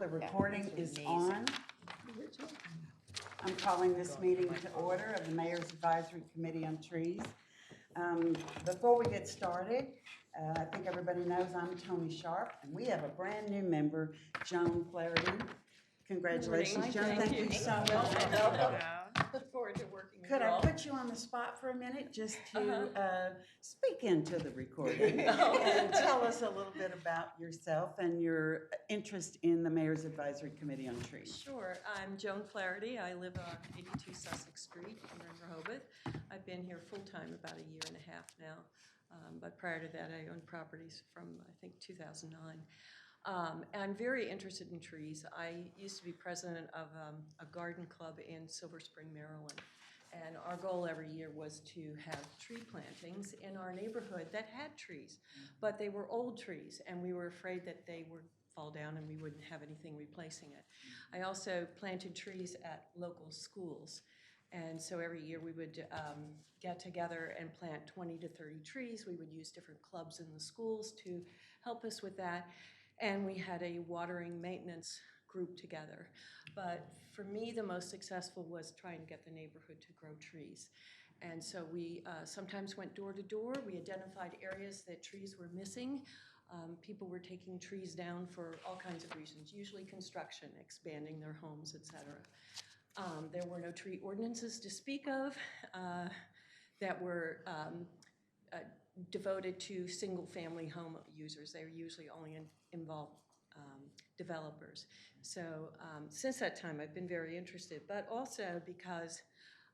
The recording is on. I'm calling this meeting to order of the Mayor's Advisory Committee on Trees. Before we get started, I think everybody knows I'm Tony Sharp, and we have a brand new member, Joan Flaherty. Congratulations, Joan. Thank you so much. Look forward to working with Could you I all. put you on the spot for a minute just to speak into the recording and tell us a little bit about yourself and your interest in the Mayor's Advisory Committee on Trees? Sure. I'm Joan Flaherty. I live on 82 Sussex Street in Rehoboth. I've been here full-time about a year and a half now. But prior to that, I owned properties from, I think, 2009. I'm very interested in trees. I used to be president of a garden club in Silver Spring, Maryland. And our goal every year was to have tree plantings in our neighborhood that had trees. But they were old trees, and we were afraid that they would fall down and we wouldn't have anything replacing it. I also planted trees at local schools. And so every year we would get together and plant 20 to 30 trees. We would use different clubs in the schools to help us with that. And we had a watering maintenance group together. But for me, the most successful was trying to get the neighborhood to grow trees. And so we sometimes went door to door. We identified areas that trees were missing. People were taking trees down for all kinds of reasons, usually construction, expanding their homes, etc. There were no tree ordinances to speak of that were devoted to single-family home users. They were usually only involved developers. So since that time, I've been very interested, but also because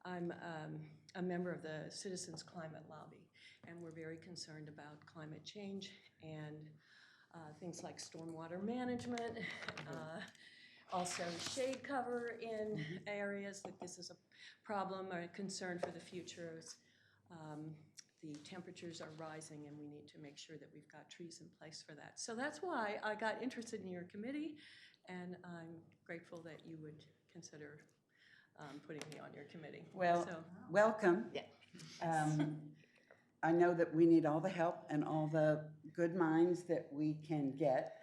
I'm a member of the Citizens Climate Lobby, and we're very concerned about climate change and things like stormwater management, also shade cover in areas that this is a problem or a concern for the future. The temperatures are rising, and we need to make sure that we've got trees in place for that. So that's why I got interested in your committee, and I'm grateful that you would consider putting me on your committee. Well, welcome. Yeah. I know that we need all the help and all the good minds that we can get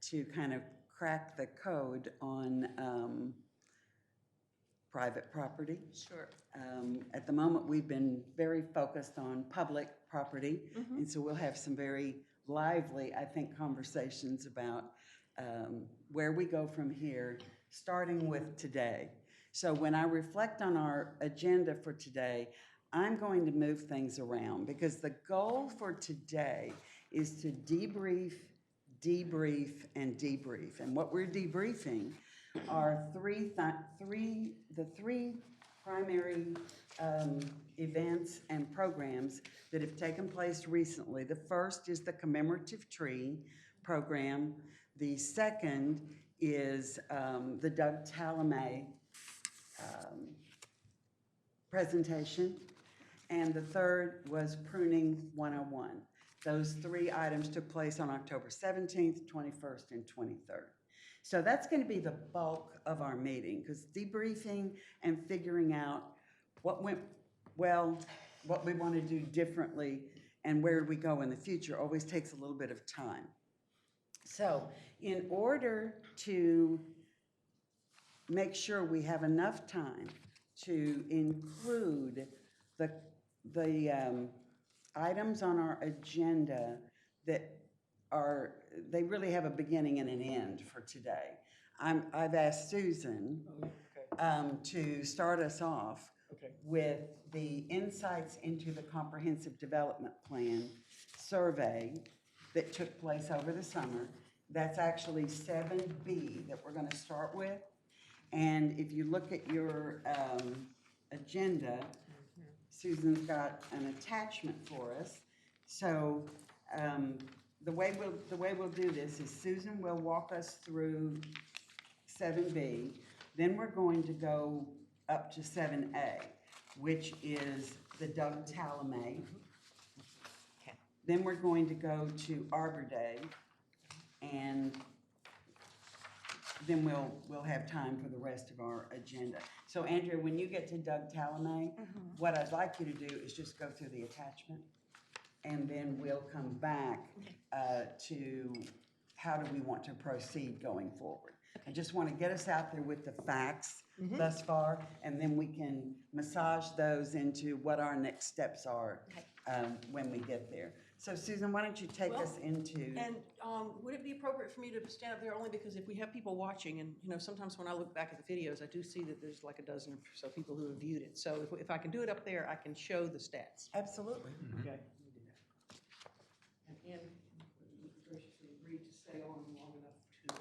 to kind of crack the code on private property. Sure. At the moment, we've been very focused on public property, and so we'll have some very lively, I think, conversations about where we go from here, starting with today. So when I reflect on our agenda for today, I'm going to move things around because the goal for today is to debrief, and debrief. And what we're debriefing are the three primary events and programs that have taken place recently. The first is the Commemorative Tree program. The second is the Doug Talamay presentation. And the third was Pruning 101. Those three items took place on October 17th, 21st, and 23rd. So that's going to be the bulk of our meeting, because debriefing and figuring out what went well, what we want to do differently, and where we go in the future always takes a little bit of time. So in order to make sure we have enough time to include the items on our agenda that they really have a beginning and an end for today. I've asked Susan to start us off with the insights into the Comprehensive Development Plan survey that took place over the summer. That's actually 7B that we're going to start with. And if you look at your agenda, Susan's got an attachment for us. So the way we'll do this is Susan will walk us through 7B. Then we're going to go up to 7A, which is the Doug Talamay. Okay. Then we're going to go to Arbor Day, and then we'll have time for the rest of our agenda. So Andrea, when you get to Doug Talamay, what I'd like you to do is just go through the attachment, and then we'll come back to how do we want to proceed going forward. I just want to get us out there with the facts thus far, and then we can massage those into what our next steps are when we get there. So Susan, why don't you take us into... And would it be appropriate for me to stand up there only because if we have people watching, and sometimes when I look back at the videos, I do see that there's like a dozen or so people who have viewed it. So if I can do it up there, I can show the stats. Absolutely. Okay, let me do that. And Ann graciously agreed to stay on long enough to go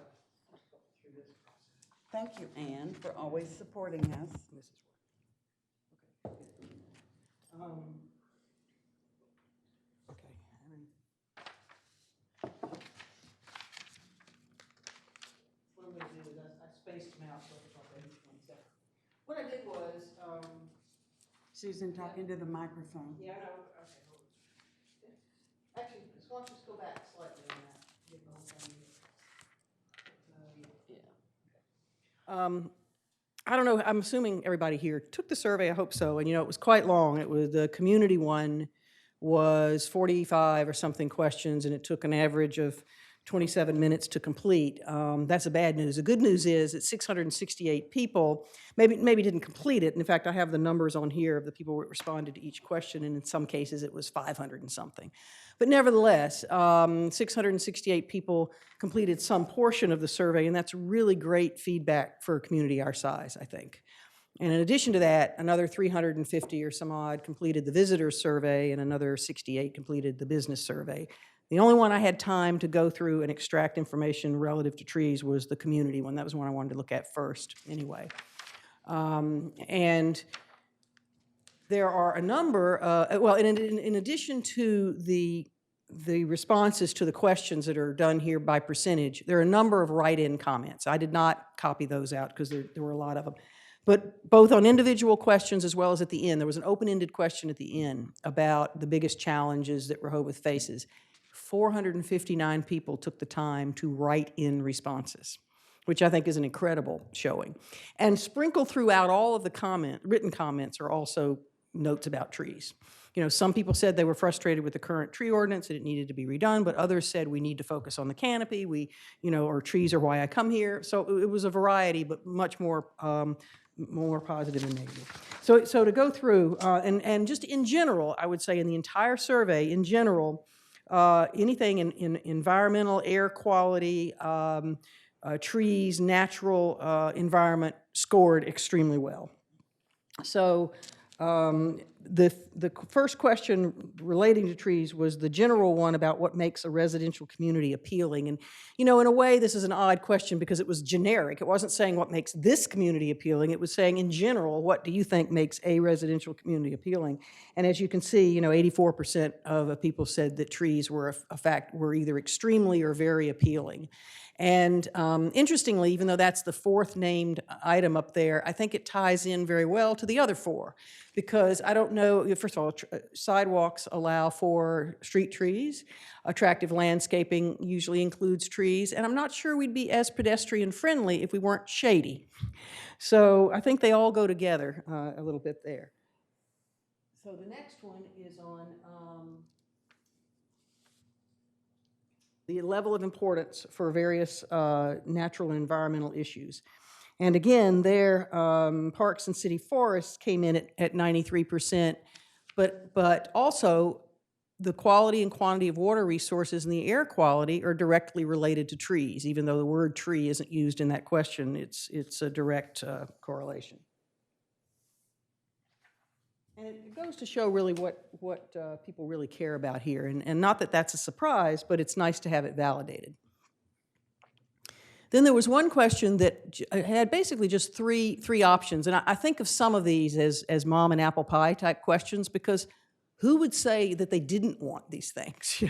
through this process. Thank you, Anne, for always supporting us. This is what. Okay. Okay. What I'm going to do is I spaced them out so it's like each one separate. What I did was, Susan, talk into the microphone. yeah, I know. Okay, hold on. Actually, just why don't you just go back slightly on that. Get the whole thing. I don't know, I'm assuming everybody here took the survey, I hope so, and it was quite long. It was, the community one was 45 or something questions, and it took an average of 27 minutes to complete. That's the bad news. The good news is that 668 people maybe didn't complete it. And in fact, I have the numbers on here of the people who responded to each question, and in some cases it was 500 and something. But nevertheless, 668 people completed some portion of the survey, and that's really great feedback for a community our size, I think. And in addition to that, another 350 or some odd completed the visitor survey, and another 68 completed the business survey. The only one I had time to go through and extract information relative to trees was the community one. That was one I wanted to look at first anyway. And there are a number, well, in addition to the responses to the questions that are done here by percentage, there are a number of write-in comments. I did not copy those out because there were a lot of them. But both on individual questions as well as at the end, there was an open-ended question at the end about the biggest challenges that Rehoboth faces. 459 people took the time to write in responses, which I think is an incredible showing. And sprinkled throughout all of the written comments are also notes about trees. Some people said they were frustrated with the current tree ordinance, that it needed to be redone, but others said we need to focus on the canopy, or trees are why I come here. So it was a variety, but much more positive than negative. So to go through, and just in general, I would say in the entire survey, in general, anything in environmental, air quality, trees, natural environment scored extremely well. So the first question relating to trees was the general one about what makes a residential community appealing. And, in a way, this is an odd question because it was generic. It wasn't saying what makes this community appealing. It was saying, in general, what do you think makes a residential community appealing? And as you can see, 84% of people said that trees were either extremely or very appealing. And interestingly, even though that's the fourth named item up there, I think it ties in very well to the other four. Because I don't know, first of all, sidewalks allow for street trees. Attractive landscaping usually includes trees. And I'm not sure we'd be as pedestrian friendly if we weren't shady. So I think they all go together a little bit there. So the next one is on the level of importance for various natural and environmental issues. And again, there, parks and city forests came in at 93%, but also the quality and quantity of water resources and the air quality are directly related to trees, even though the word tree isn't used in that question. It's a direct correlation. And it goes to show really what people really care about here. And not that that's a surprise, but it's nice to have it validated. Then there was one question that had basically just three options. And I think of some of these as mom and apple pie type questions, because who would say that they didn't want these things?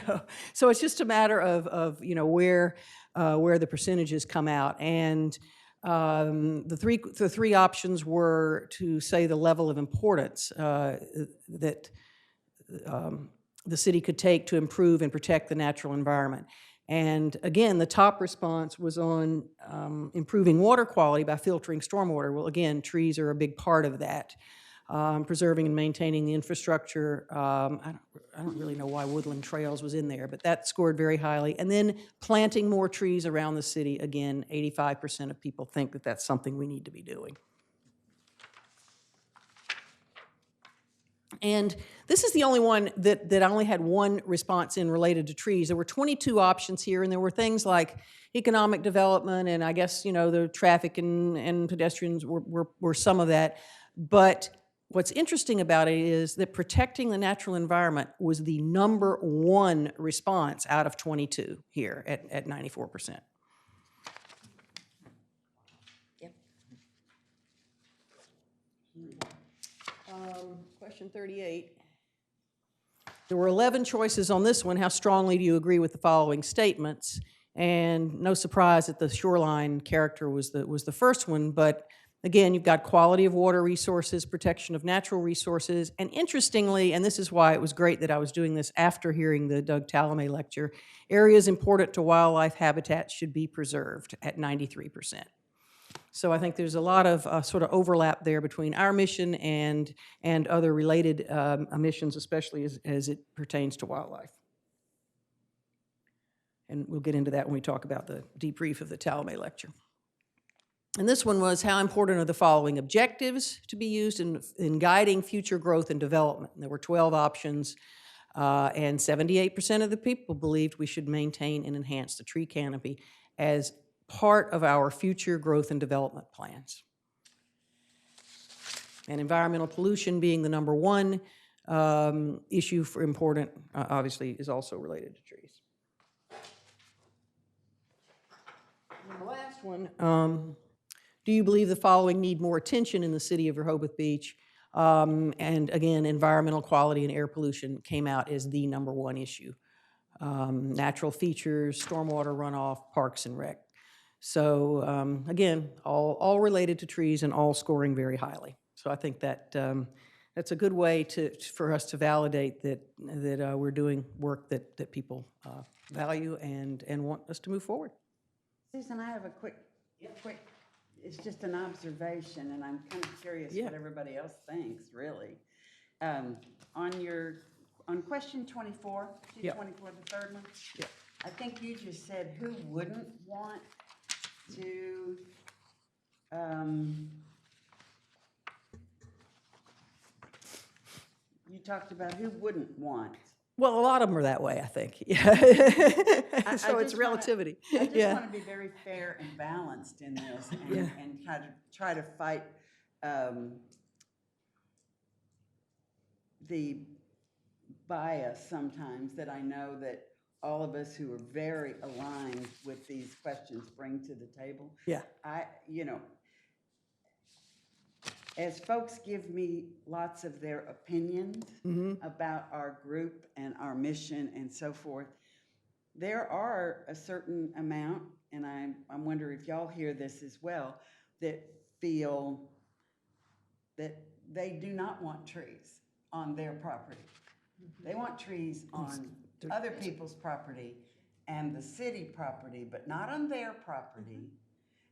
So it's just a matter of where the percentages come out. And the three options were to say the level of importance that the city could take to improve and protect the natural environment. And again, the top response was on improving water quality by filtering stormwater. Well, again, trees are a big part of that. preserving and maintaining the infrastructure. I don't really know why woodland trails was in there, but that scored very highly. And then planting more trees around the city. Again, 85% of people think that that's something we need to be doing. And this is the only one that I only had one response in related to trees. There were 22 options here, and there were things like economic development, and I guess, the traffic and pedestrians were some of that. But what's interesting about it is that protecting the natural environment was the number one response out of 22 here at 94%. Question 38. There were 11 choices on this one. How strongly do you agree with the following statements? And no surprise that the shoreline character was the first one, but again, you've got quality of water resources, protection of natural resources, and interestingly, and this is why it was great that I was doing this after hearing the Doug Talamay lecture, areas important to wildlife habitats should be preserved at 93%. So I think there's a lot of sort of overlap there between our mission and other related missions, especially as it pertains to wildlife. And we'll get into that when we talk about the debrief of the Talamay lecture. And this one was, how important are the following objectives to be used in guiding future growth and development? And there were 12 options, and 78% of the people believed we should maintain and enhance the tree canopy as part of our future growth and development plans. And environmental pollution being the number one issue for important, obviously, is also related to trees. And the last one, do you believe the following need more attention in the city of Rehoboth Beach? And again, environmental quality and air pollution came out as the number one issue. Natural features, stormwater runoff, parks and rec. So again, all related to trees and all scoring very highly. So I think that that's a good way for us to validate that we're doing work that people value and want us to move forward. Susan, I have a quick, it's just an observation, and I'm kind of curious what everybody else thinks, really. On question 24, sheet 24, the third one, I think you just said who wouldn't want to you talked about who wouldn't want. Well, a lot of them are that way, I think. Yeah. So it's relativity. I just want to be very fair and balanced in this, and try to fight the bias sometimes that I know that all of us who are very aligned with these questions bring to the table. Yeah. As folks give me lots of their opinions about our group and our mission and so forth, there are a certain amount, and I wonder if y'all hear this as well, that feel that they do not want trees on their property. They want trees on other people's property and the city property, but not on their property.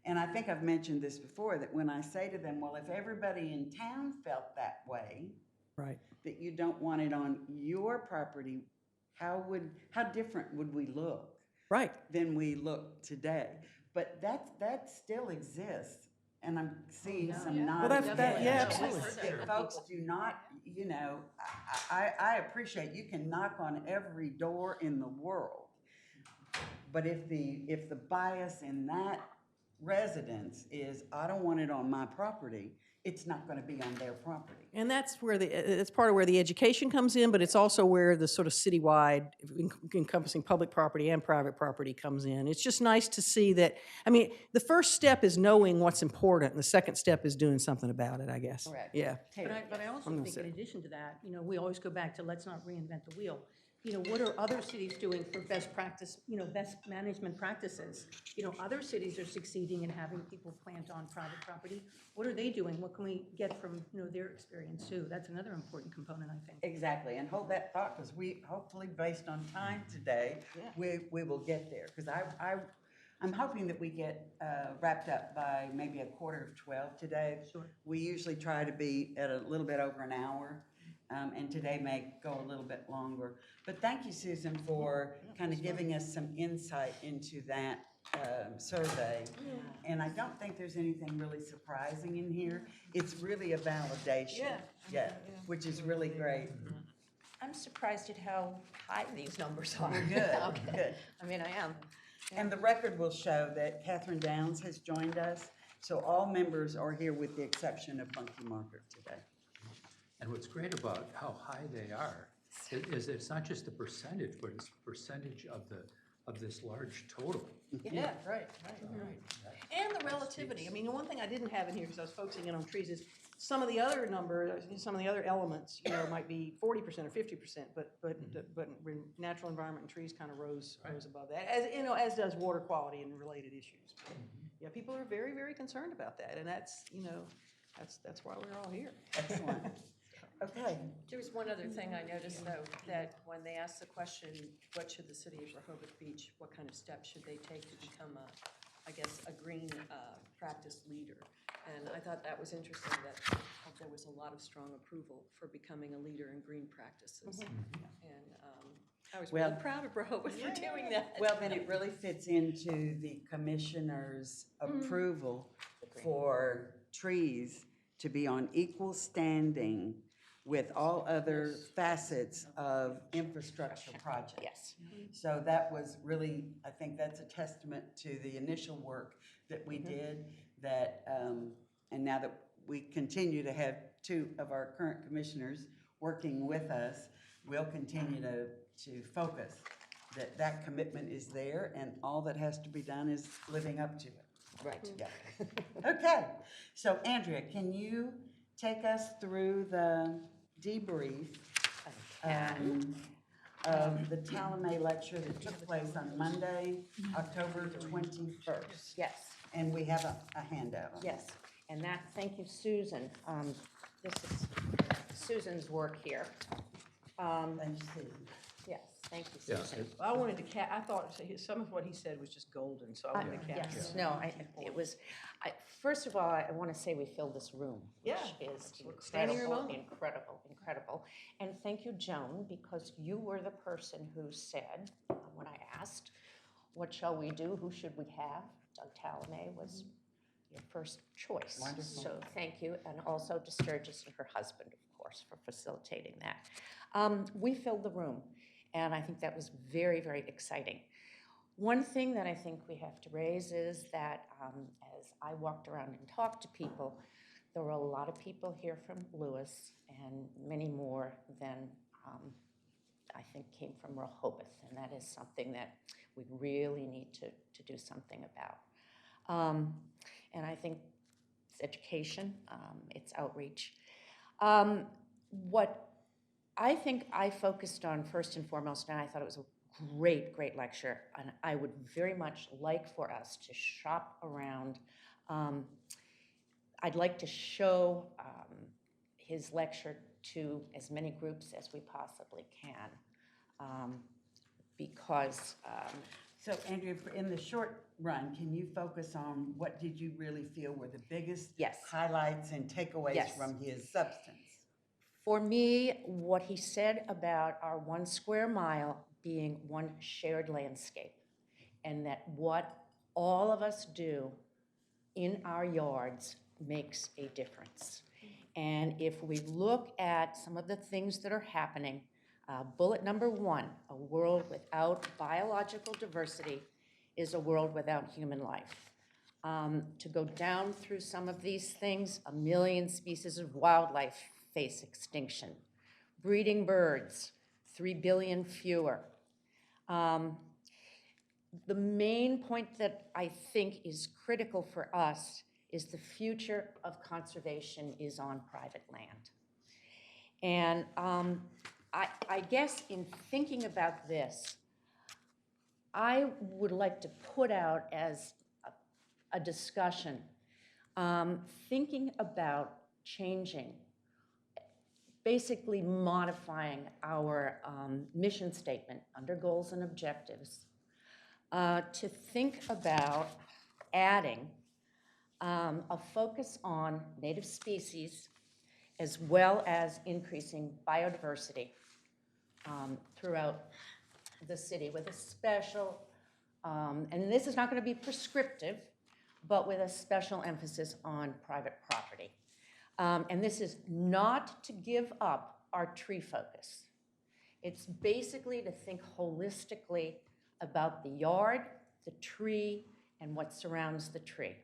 And I think I've mentioned this before, that when I say to them, well, if everybody in town felt that way, right, that you don't want it on your property, how different would we look? Right. Than we look today? But that still exists, and I'm seeing some nods. Well, absolutely. If folks do not, I appreciate you can knock on every door in the world, but if the bias in that residence is, I don't want it on my property, it's not going to be on their property. And that's where it's part of where the education comes in, but it's also where the sort of citywide, encompassing public property and private property comes in. It's just nice to see that, I mean, the first step is knowing what's important, and the second step is doing something about it, I guess. Correct. Yeah. But I also think in addition to that, we always go back to let's not reinvent the wheel. What are other cities doing for best practice, best management practices? Other cities are succeeding in having people plant on private property. What are they doing? What can we get from, their experience too? That's another important component, I think. Exactly, and hold that thought, because we, hopefully based on time today, we will get there. Because I'm hoping that we get wrapped up by maybe 11:45 today. Sure. We usually try to be at a little bit over an hour, and today may go a little bit longer. But thank you, Susan, for kind of giving us some insight into that survey. And I don't think there's anything really surprising in here. It's really a validation. Yeah, which is really great. I'm surprised at how high these numbers are. Good, Okay. good. I mean, I am. And the record will show that Catherine Downs has joined us, so all members are here with the exception of Monkey Market today. And what's great about how high they are is it's not just the percentage, but it's percentage of this large total. Yeah, right. And the relativity. I mean, the one thing I didn't have in here, because I was focusing in on trees, is some of the other some of the other elements, might be 40% or 50%, but natural environment and trees kind of rose above that, as does water quality and related issues. Yeah, people are very, very concerned about that, and that's why we're all here. Excellent. Okay. There was one other thing I noticed, though, that when they asked the question, what should the city of Rehoboth Beach, what kind of steps should they take to become a green practice leader? And I thought that was interesting that there was a lot of strong approval for becoming a leader in green practices. And I was really proud of Rehoboth for doing that. Well, then it really fits into the commissioner's approval for trees to be on equal standing with all other facets of infrastructure projects. Yes. So that was really, I think that's a testament to the initial work that we did, that, and now that we continue to have two of our current commissioners working with us, we'll continue to focus that that commitment is there, and all that has to be done is living up to it. Right. Yeah. Okay, so Andrea, can you take us through the debrief of the Talamay lecture that took place on Monday, October 21st? Yes. And we have a handout on it. Yes. And that, thank you, Susan. This is Susan's work here. Thank you, Susan. Yes, thank you, Yeah, Susan. I wanted to I thought some of what he said was just golden, so I wanted to capture Yes, it. no, it was, first of all, I want to say we filled this room, which Yeah, is standing room incredible, only. incredible. And thank you, Joan, because you were the person who said, when I asked, what shall we do, who should we have? Doug Talamay was your first choice. Wonderful. So thank you, and also to Sturgis and her husband, of course, for facilitating that. We filled the room, and I think that was very, very exciting. One thing that I think we have to raise is that as I walked around and talked to people, there were a lot of people here from Lewis and many more than I think came from Rehoboth, and that is something that we really need to do something about. And I think it's education, it's outreach. What I think I focused on first and foremost, and I thought it was a great, great lecture, and I would very much like for us to shop around. I'd like to show his lecture to as many groups as we possibly can, because So Andrea, in the short run, can you focus on what did you really feel were the biggest Yes. highlights and takeaways Yes. from his substance? for me, what he said about our 1 square mile being one shared landscape, and that what all of us do in our yards makes a difference. And if we look at some of the things that are happening, bullet number 1, a world without biological diversity is a world without human life. To go down through some of these things, 1 million species of wildlife face extinction. Breeding birds, 3 billion fewer. The main point that I think is critical for us is the future of conservation is on private land. And I guess in thinking about this, I would like to put out as a discussion, thinking about changing, basically modifying our mission statement under goals and objectives to think about adding a focus on native species as well as increasing biodiversity throughout the city with a special, and this is not going to be prescriptive, but with a special emphasis on private property. And this is not to give up our tree focus. It's basically to think holistically about the yard, the tree, and what surrounds the tree.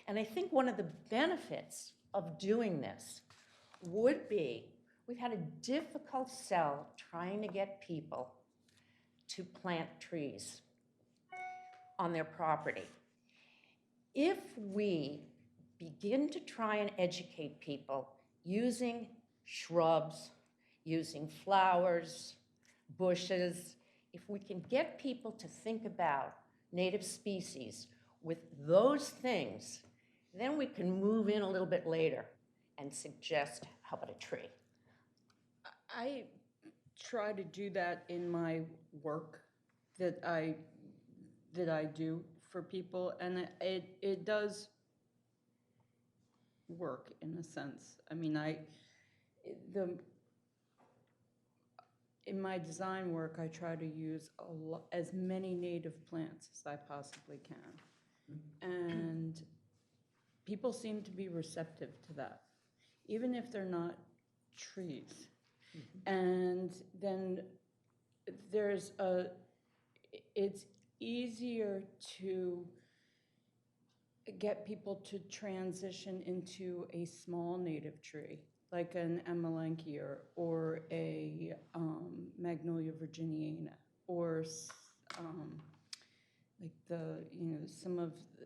And I think one of the benefits of doing this would be, we've had a difficult sell trying to get people to plant trees on their property. If we begin to try and educate people using shrubs, using flowers, bushes, if we can get people to think about native species with those things, then we can move in a little bit later and suggest, how about a tree? I try to do that in my work that I do for people, and it does work in a sense. I mean, in my design work, I try to use as many native plants as I possibly can, and people seem to be receptive to that, even if they're not trees. And then it's easier to get people to transition into a small native tree, like an amelanchier or a Magnolia virginiana, or like some of the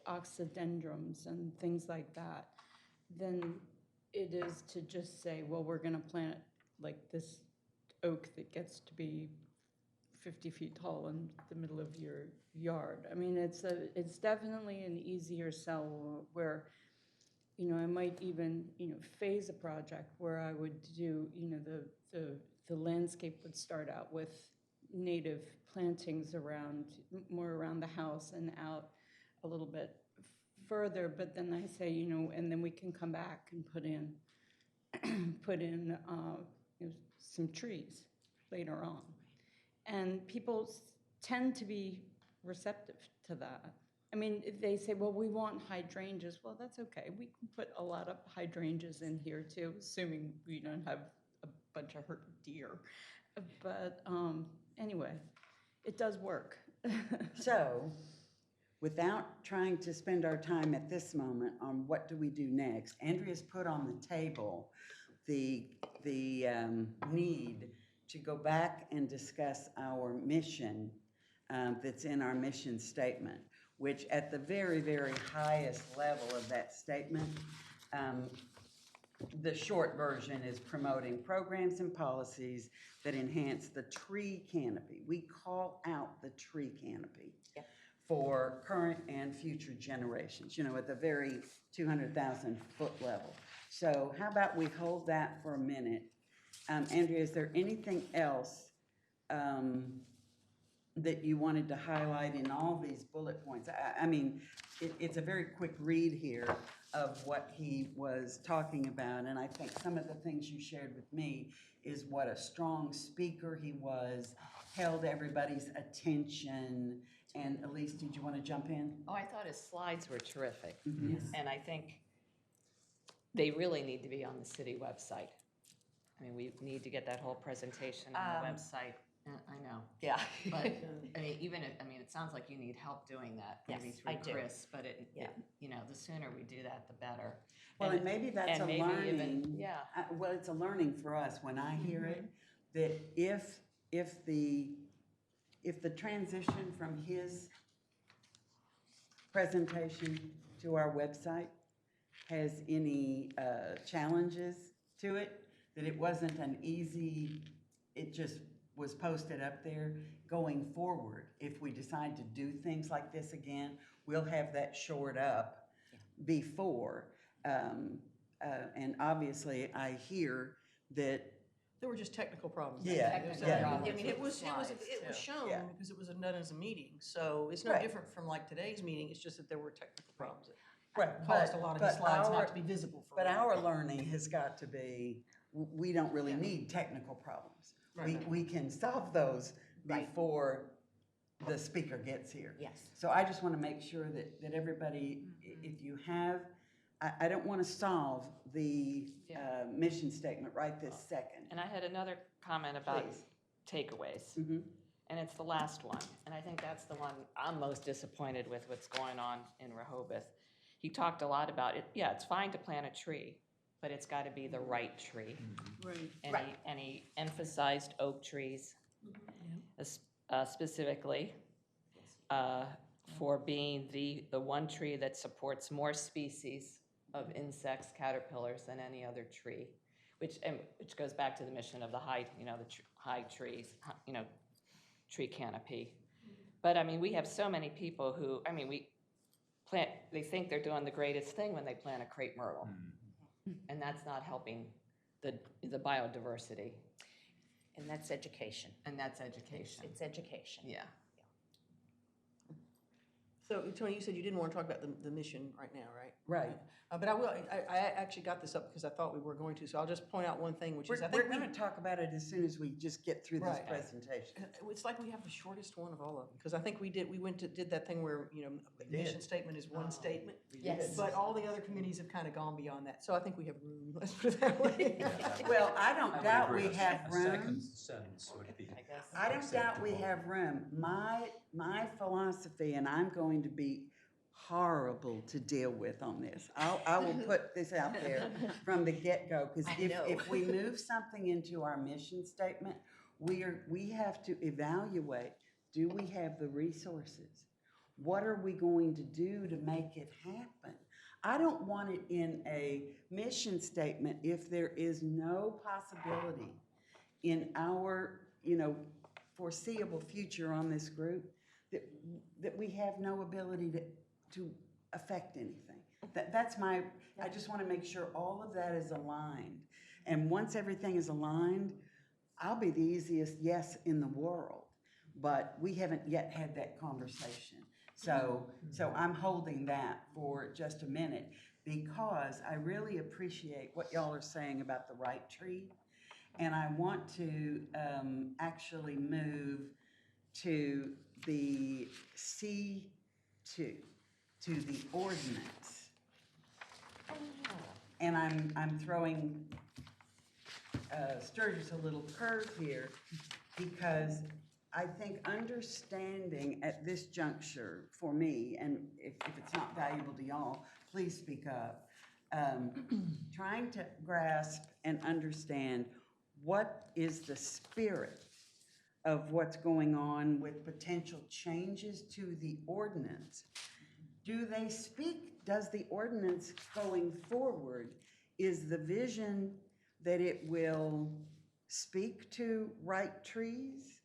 oxydendrums and things like that, than it is to just say, well, we're going to plant like this oak that gets to be 50 feet tall in the middle of your yard. I mean, it's definitely an easier sell where, I might even, phase a project where I would do, the landscape would start out with native plantings more around the house and out a little bit further, but then I say, and then we can come back and put in some trees later on. And people tend to be receptive to that. I mean, if they say, well, we want hydrangeas. Well, that's okay. We can put a lot of hydrangeas in here too, assuming we don't have a bunch of hurt deer. But anyway, it does work. So, without trying to spend our time at this moment on what do we do next, Andrea's put on the table the need to go back and discuss our mission that's in our mission statement, which at the very, very highest level of that statement, the short version is promoting programs and policies that enhance the tree canopy. We call out the tree canopy for current and future generations, at the very 200,000 foot level. So how about we hold that for a minute? Andrea, is there anything else that you wanted to highlight in all these bullet points? I mean, it's a very quick read here of what he was talking about, and I think some of the things you shared with me is what a strong speaker he was, held everybody's attention. And Elise, did you want to jump in? Oh, I thought his slides were terrific. And I think they really need to be on the city website. I mean, we need to get that whole presentation on the website. I know. Yeah. But, I mean, it sounds like you need help doing that, maybe Yes, I through do. Chris, but the sooner we do that, the better. Well, and maybe that's a maybe learning. even, Well, it's a learning for us when I hear it, that if the transition from his presentation to our website has any challenges to it, that it wasn't an easy, it just was posted up there. Going forward, if we decide to do things like this again, we'll have that shored up before. And obviously, I hear that There were just technical problems. Yeah, It was- yeah. I mean, it was Slides, shown Yeah. because it was done as a meeting, so it's no Right. different from like today's meeting, it's just that there were technical problems that Right, caused a lot of the but slides our- not to be visible for. But a while. our learning has got to be, we don't really need technical problems. We can solve those Right. before the speaker gets here. Yes. So I just want to make sure that everybody, if you have, I don't want to solve the Yeah. mission statement right this second. And I had another comment about Please. takeaways. Mhm. And it's the last one, and I think that's the one I'm most disappointed with what's going on in Rehoboth. He talked a lot about it, yeah, it's fine to plant a tree, but it's gotta be the right tree. Right. And he emphasized oak trees, specifically, for being the one tree that supports more species of insects, caterpillars than any other tree, which goes back to the mission of the high, high trees, tree canopy. But I mean, we have so many people who, I mean, they think they're doing the greatest thing when they plant a crepe myrtle. And that's not helping the biodiversity, And that's education. and that's education. It's education. Yeah. So, Tony, you said you didn't want to talk about the mission right now, right? Right. But I will, I actually got this up because I thought we were going to, so I'll just point out one thing, which is, I We're think going to talk about it as soon as we just get through this Right. presentation. it's like we have the shortest one of all of them, because I think we did that thing where, the mission statement is one statement. Yes. But all the other committees have kind of gone beyond that, so I think we have room, let's put it that way. Well, I don't doubt we have A room. second sentence would be. I don't doubt we have room. My philosophy, and I'm going to be horrible to deal with on this. I will put this out there from the get-go, because if we move something into our mission statement, we have to evaluate, do we have the resources? What are we going to do to make it happen? I don't want it in a mission statement if there is no possibility in our, foreseeable future on this group that we have no ability to affect anything. That's I just want to make sure all of that is aligned. And once everything is aligned, I'll be the easiest yes in the world. But we haven't yet had that conversation. So I'm holding that for just a minute, because I really appreciate what y'all are saying about the right tree. And I want to actually move to the C2, to the ordinance. And I'm throwing Sturgis a little curve here, because I think understanding at this juncture for me, and if it's not valuable to y'all, please speak up, trying to grasp and understand what is the spirit of what's going on with potential changes to the ordinance. Does the ordinance going forward, is the vision that it will speak to right trees?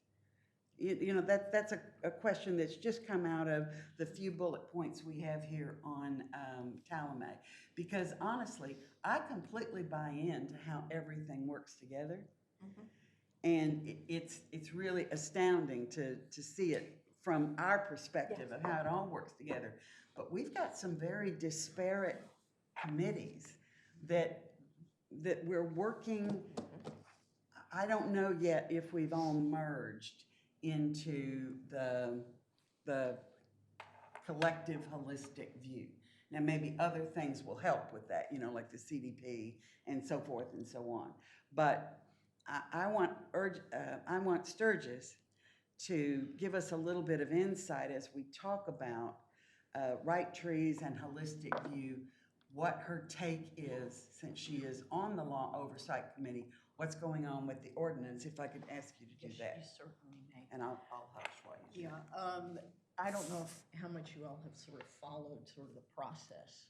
That's a question that's just come out of the few bullet points we have here on Talamay. Because honestly, I completely buy into how everything works together. And it's really astounding to see it from our perspective of how it all works together. But we've got some very disparate committees that we're working. I don't know yet if we've all merged into the collective holistic view. Now, maybe other things will help with that, like the CDP and so forth and so on. But I want Sturgis to give us a little bit of insight as we talk about right trees and holistic view, what her take is, since she is on the Law Oversight Committee, what's going on with the ordinance, if I could ask you to do that. You certainly may. And I'll hush while you do Yeah, that. I don't know how much you all have sort of followed sort of the process.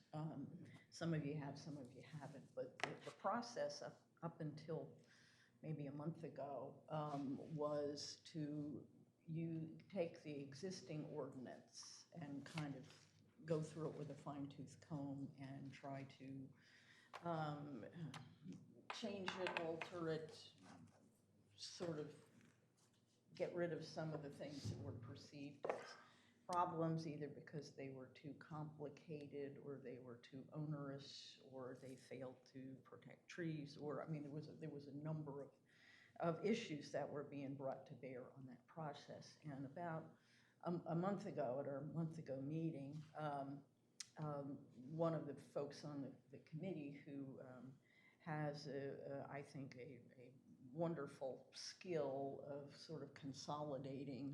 Some of you have, some of you haven't, but the process up until maybe a month ago was you take the existing ordinance and kind of go through it with a fine-tooth comb and try to change it, alter it, sort of get rid of some of the things that were perceived as problems, either because they were too complicated, or they were too onerous, or they failed to protect trees, or, I mean, there was a number of issues that were being brought to bear on that process. And about a month ago, at our month ago meeting, one of the folks on the committee who has, I think, a wonderful skill of sort of consolidating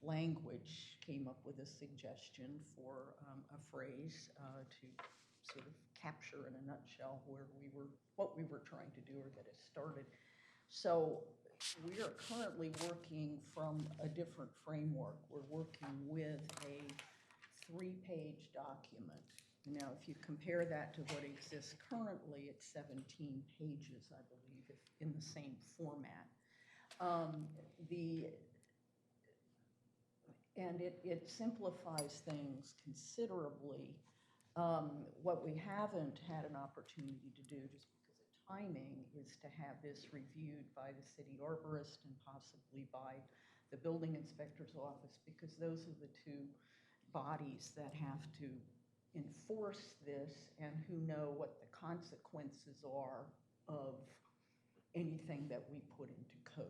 language, came up with a suggestion for a phrase to sort of capture in a nutshell what we were trying to do or get us started. So we are currently working from a different framework. We're working with a 3-page document. Now, if you compare that to what exists currently, it's 17 pages, I believe, in the same format. And it simplifies things considerably. What we haven't had an opportunity to do, just because of timing, is to have this reviewed by the city arborist and possibly by the building inspector's office, because those are the two bodies that have to enforce this and who know what the consequences are of anything that we put into code.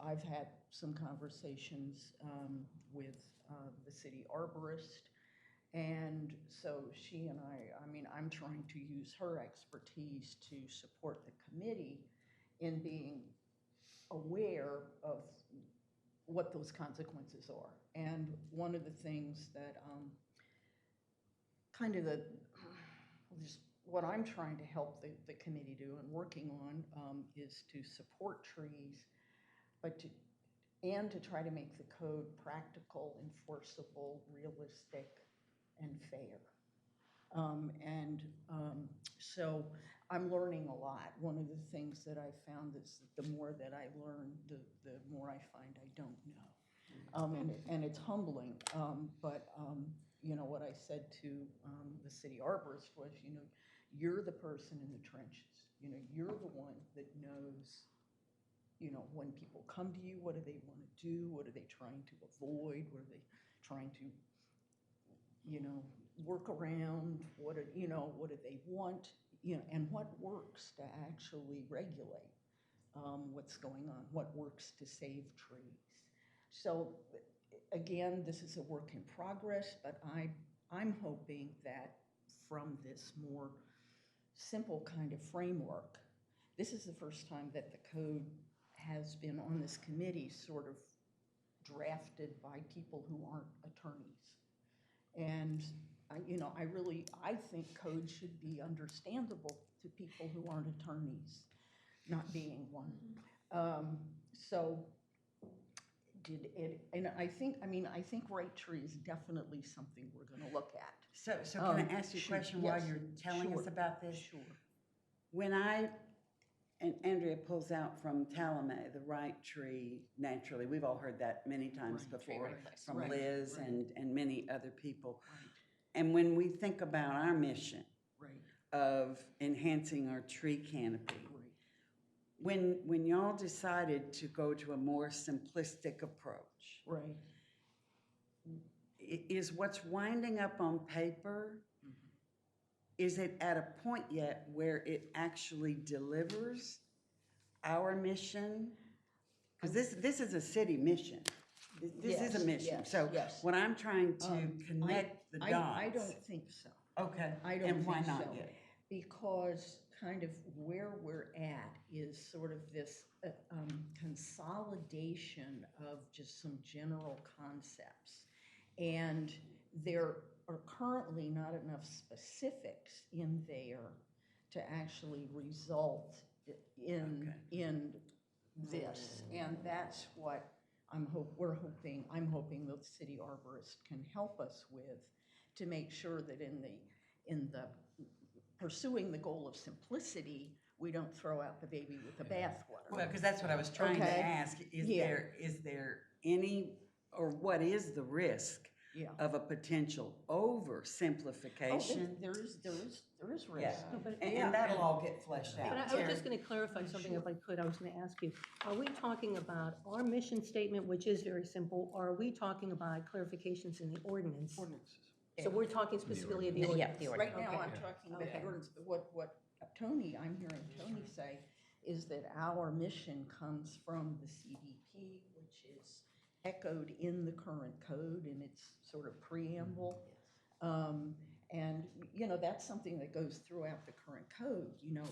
I've had some conversations with the city arborist, and so she and I mean, I'm trying to use her expertise to support the committee in being aware of what those consequences are. And one of the things that just what I'm trying to help the committee do and working on is to support trees, but to try to make the code practical, enforceable, realistic, and fair. So I'm learning a lot. One of the things that I found is that the more that I learn, the more I find I don't know. And it's humbling, but you know, what I said to the city arborist was, you know, you're the person in the trenches. You know, you're the one that knows, you know, when people come to you, what do they want to do? What are they trying to avoid? What are they trying to, you know, work around? What do they want? You know, and what works to actually regulate what's going on? What works to save trees? So again, this is a work in progress, but I'm hoping that from this more simple kind of framework, this is the first time that the code has been on this committee sort of drafted by people who aren't attorneys. And I think code should be understandable to people who aren't attorneys, not being one. So did it, and I think right tree is definitely something we're going to look at. So can I ask you a question while you're telling us about this? Sure. When and Andrea pulls out from Talamay, the right tree, naturally, we've all heard that many times before from Liz and many other people. Right. And when we think about our mission Right. of enhancing our tree canopy, Right. when y'all decided to go to a more simplistic approach, Right. is what's winding up on paper, is it at a point yet where it actually delivers our mission? Because this is a city mission. This is a Yes, mission. yes, So yes. what I'm trying to connect the dots. I don't think so. Okay. I don't And why think not so. yet? Because kind of where we're at is sort of this consolidation of just some general concepts. And there are currently not enough specifics in there to actually result in this. And that's what I'm hoping the city arborist can help us with, to make sure that in the pursuing the goal of simplicity, we don't throw out the baby with the bathwater. Well, because that's what I was trying to Okay. ask. Is Yeah. there any, or what is the risk Yeah. of a potential Oh, oversimplification. there is risk. Yeah, No, but- and that'll all get fleshed out. But I was just going to clarify something if I could. I was going to ask you, are we talking about our mission statement, which is very simple, or are we talking about clarifications in the ordinance? So we're talking specifically of the Yeah, ordinance? the Right ordinance. now, I'm talking about Okay. the ordinance, but what Tony, I'm hearing Tony say is that our mission comes from the CDP, which is echoed in the current code in its sort of preamble. And, you know, that's something that goes throughout the current code, you know,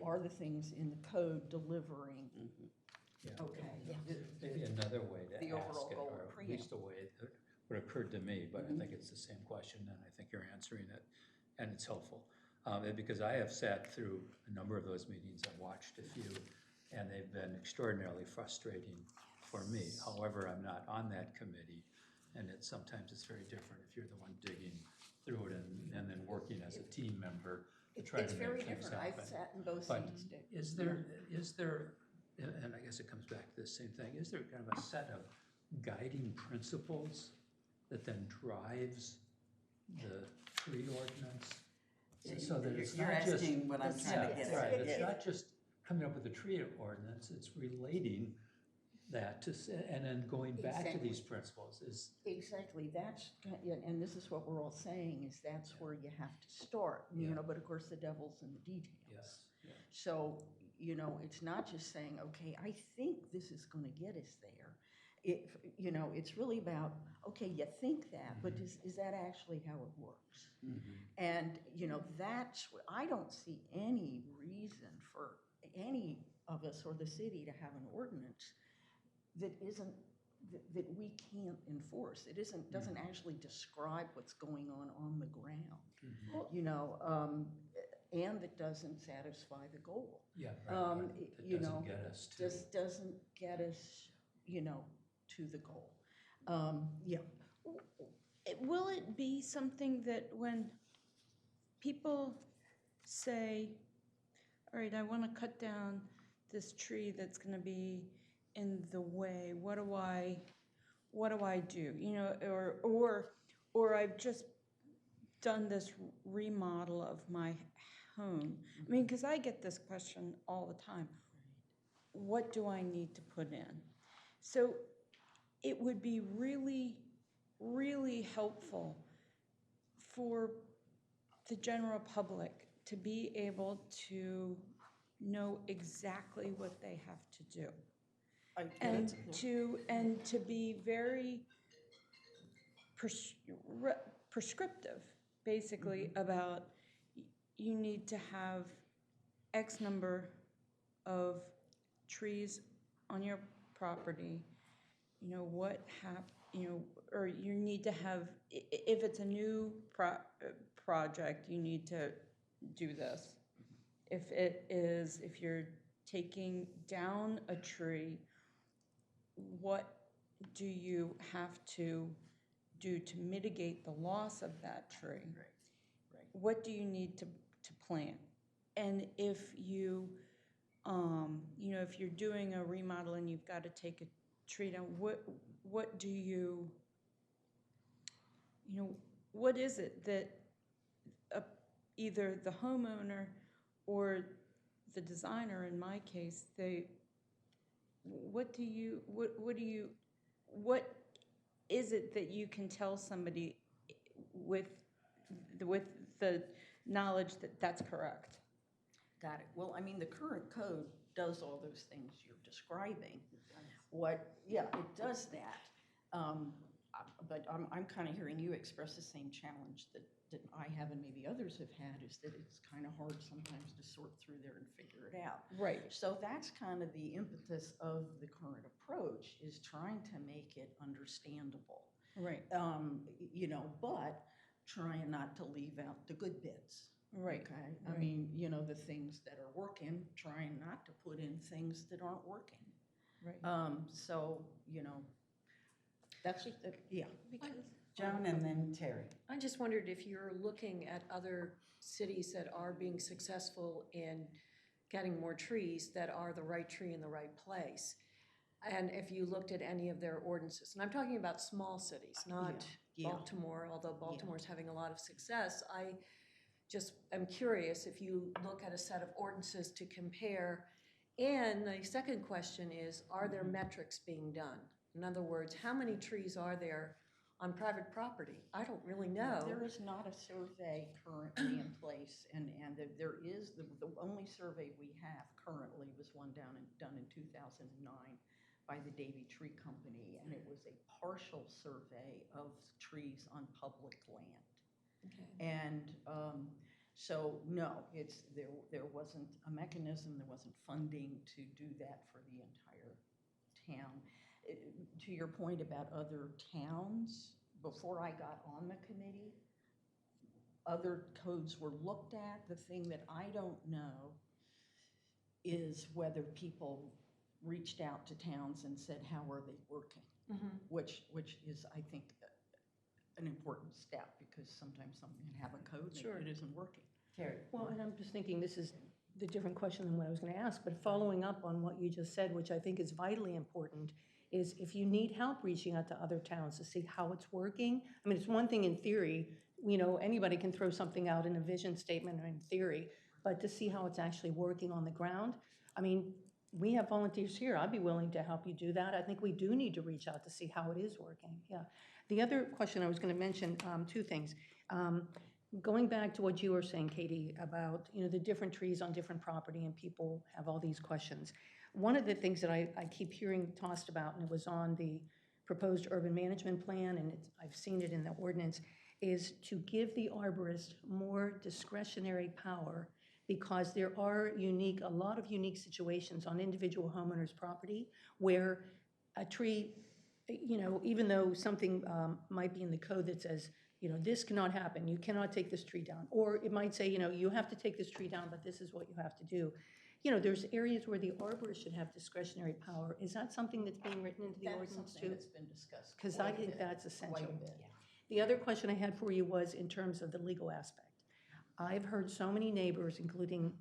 are the things in the code delivering? Yeah. Okay. Maybe another way to The overall ask it, goal or of at least a way that would occurred to me, but I think it's the same question, and I think you're answering it, and it's helpful. Because I have sat through a number of those meetings, I've watched a few, and they've been extraordinarily frustrating for me. However, I'm not on that committee, and sometimes it's very different if you're the one digging through it and then working as a team member to try It's to very make things different. happen. I've sat in both But seats, Dick. is there, and I guess it comes back to the same thing, is there kind of a set of guiding principles that then drives the tree ordinance? So that it's You're not just. asking what I'm trying to get Right, at. it's not just coming up with a tree ordinance, it's relating that to, and then going back to these principles is. Exactly, and this is what we're all saying, is that's where you have to start, you know, but of course the devil's in the details. Yes, yeah. So, you know, it's not just saying, okay, I think this is gonna get us there. You know, it's really about, okay, you think that, but is that actually how it works? And, you know, that's what, I don't see any reason for any of us or the city to have an ordinance that isn't, that we can't enforce. It doesn't actually describe what's going on the ground, you know, and that doesn't satisfy the goal. Yeah, right, You that know, doesn't get us to. just doesn't get us, you know, to the goal. Yeah. Will it be something that when people say, all right, I want to cut down this tree that's going to be in the way, what do I do? You know, or I've just done this remodel of my home. I mean, because I get this question all the time. What do I need to put in? So it would be really, really helpful for the general public to be able to know exactly what they have to do. And to be very prescriptive, basically, about you need to have X number of trees on your property, you know, or you need to have, if it's a new project, you need to do this. If you're taking down a tree, what do you have to do to mitigate the loss of that tree? Right. What do you need to plant? And if you, you know, if you're doing a remodel and you've got to take a tree down, what do you know, what is it that either the homeowner or the designer, in my case, what is it that you can tell somebody with the knowledge that that's correct? Got it. Well, I mean, the current code does all those things you're describing. Yeah, it does that. But I'm kind of hearing you express the same challenge that I have and maybe others have had, is that it's kind of hard sometimes to sort through there and figure it out. Right. So that's kind of the impetus of the current approach, is trying to make it understandable. Right. You know, but trying not to leave out the good bits. Right. Okay. Right. I mean, you know, the things that are working, trying not to put in things that aren't working. Right. So, you know, that's, yeah. Joan and then Terry. I just wondered if you're looking at other cities that are being successful in getting more trees that are the right tree in the right place. And if you looked at any of their ordinances, and I'm talking about small cities, not yeah. Baltimore, although Baltimore's having a lot of success, I just am curious if you look at a set of ordinances to compare. And the second question is, are there metrics being done? In other words, how many trees are there on private property? I don't really know. There is not a survey currently in place, and there is, the only survey we have currently was one done in 2009 by the Davy Tree Company, and it was a partial survey of trees on public land. Okay. And so, no, there wasn't a mechanism, there wasn't funding to do that for the entire town. To your point about other towns, before I got on the committee, other codes were looked at. The thing that I don't know is whether people reached out to towns and said, how are they working? Which is, I think, an important step, because sometimes something can have a code and it isn't working. Well, and I'm just thinking this is the different question than what I was going to ask, but following up on what you just said, which I think is vitally important, is if you need help reaching out to other towns to see how it's working. I mean, it's one thing in theory, anybody can throw something out in a vision statement or in theory, but to see how it's actually working on the ground, I mean, we have volunteers here. I'd be willing to help you do that. I think we do need to reach out to see how it is working, yeah. The other question I was going to mention, two things. Going back to what you were saying, Katie, about the different trees on different property and people have all these questions. One of the things that I keep hearing tossed about, and it was on the proposed urban management plan, and I've seen it in the ordinance, is to give the arborist more discretionary power, because there are a lot of unique situations on individual homeowners' property where a tree, even though something might be in the code that says, this cannot happen, you cannot take this tree down. Or it might say, you have to take this tree down, but this is what you have to do. There's areas where the arborist should have discretionary power. Is that something that's being written into the ordinance too? That's been discussed. Because I think that's essential. Quite a bit. The other question I had for you was in terms of the legal aspect. I've heard so many neighbors, including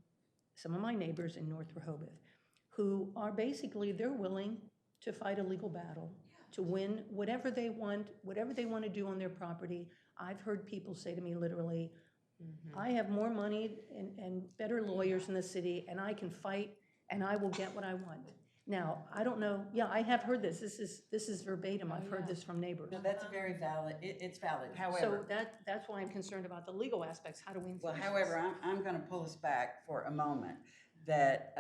some of my neighbors in North Rehoboth, who are basically, they're willing to fight a legal battle to win whatever they want to do on their property. I've heard people say to me literally, I have more money and better lawyers in the city, and I can fight and I will get what I want. Now, I don't know, I have heard this. This is verbatim. I've heard this from neighbors. No, that's a very valid, it's valid. So However, that's why I'm concerned about the legal aspects. How do we well, enforce this? however, I'm going to pull us back for a moment. That,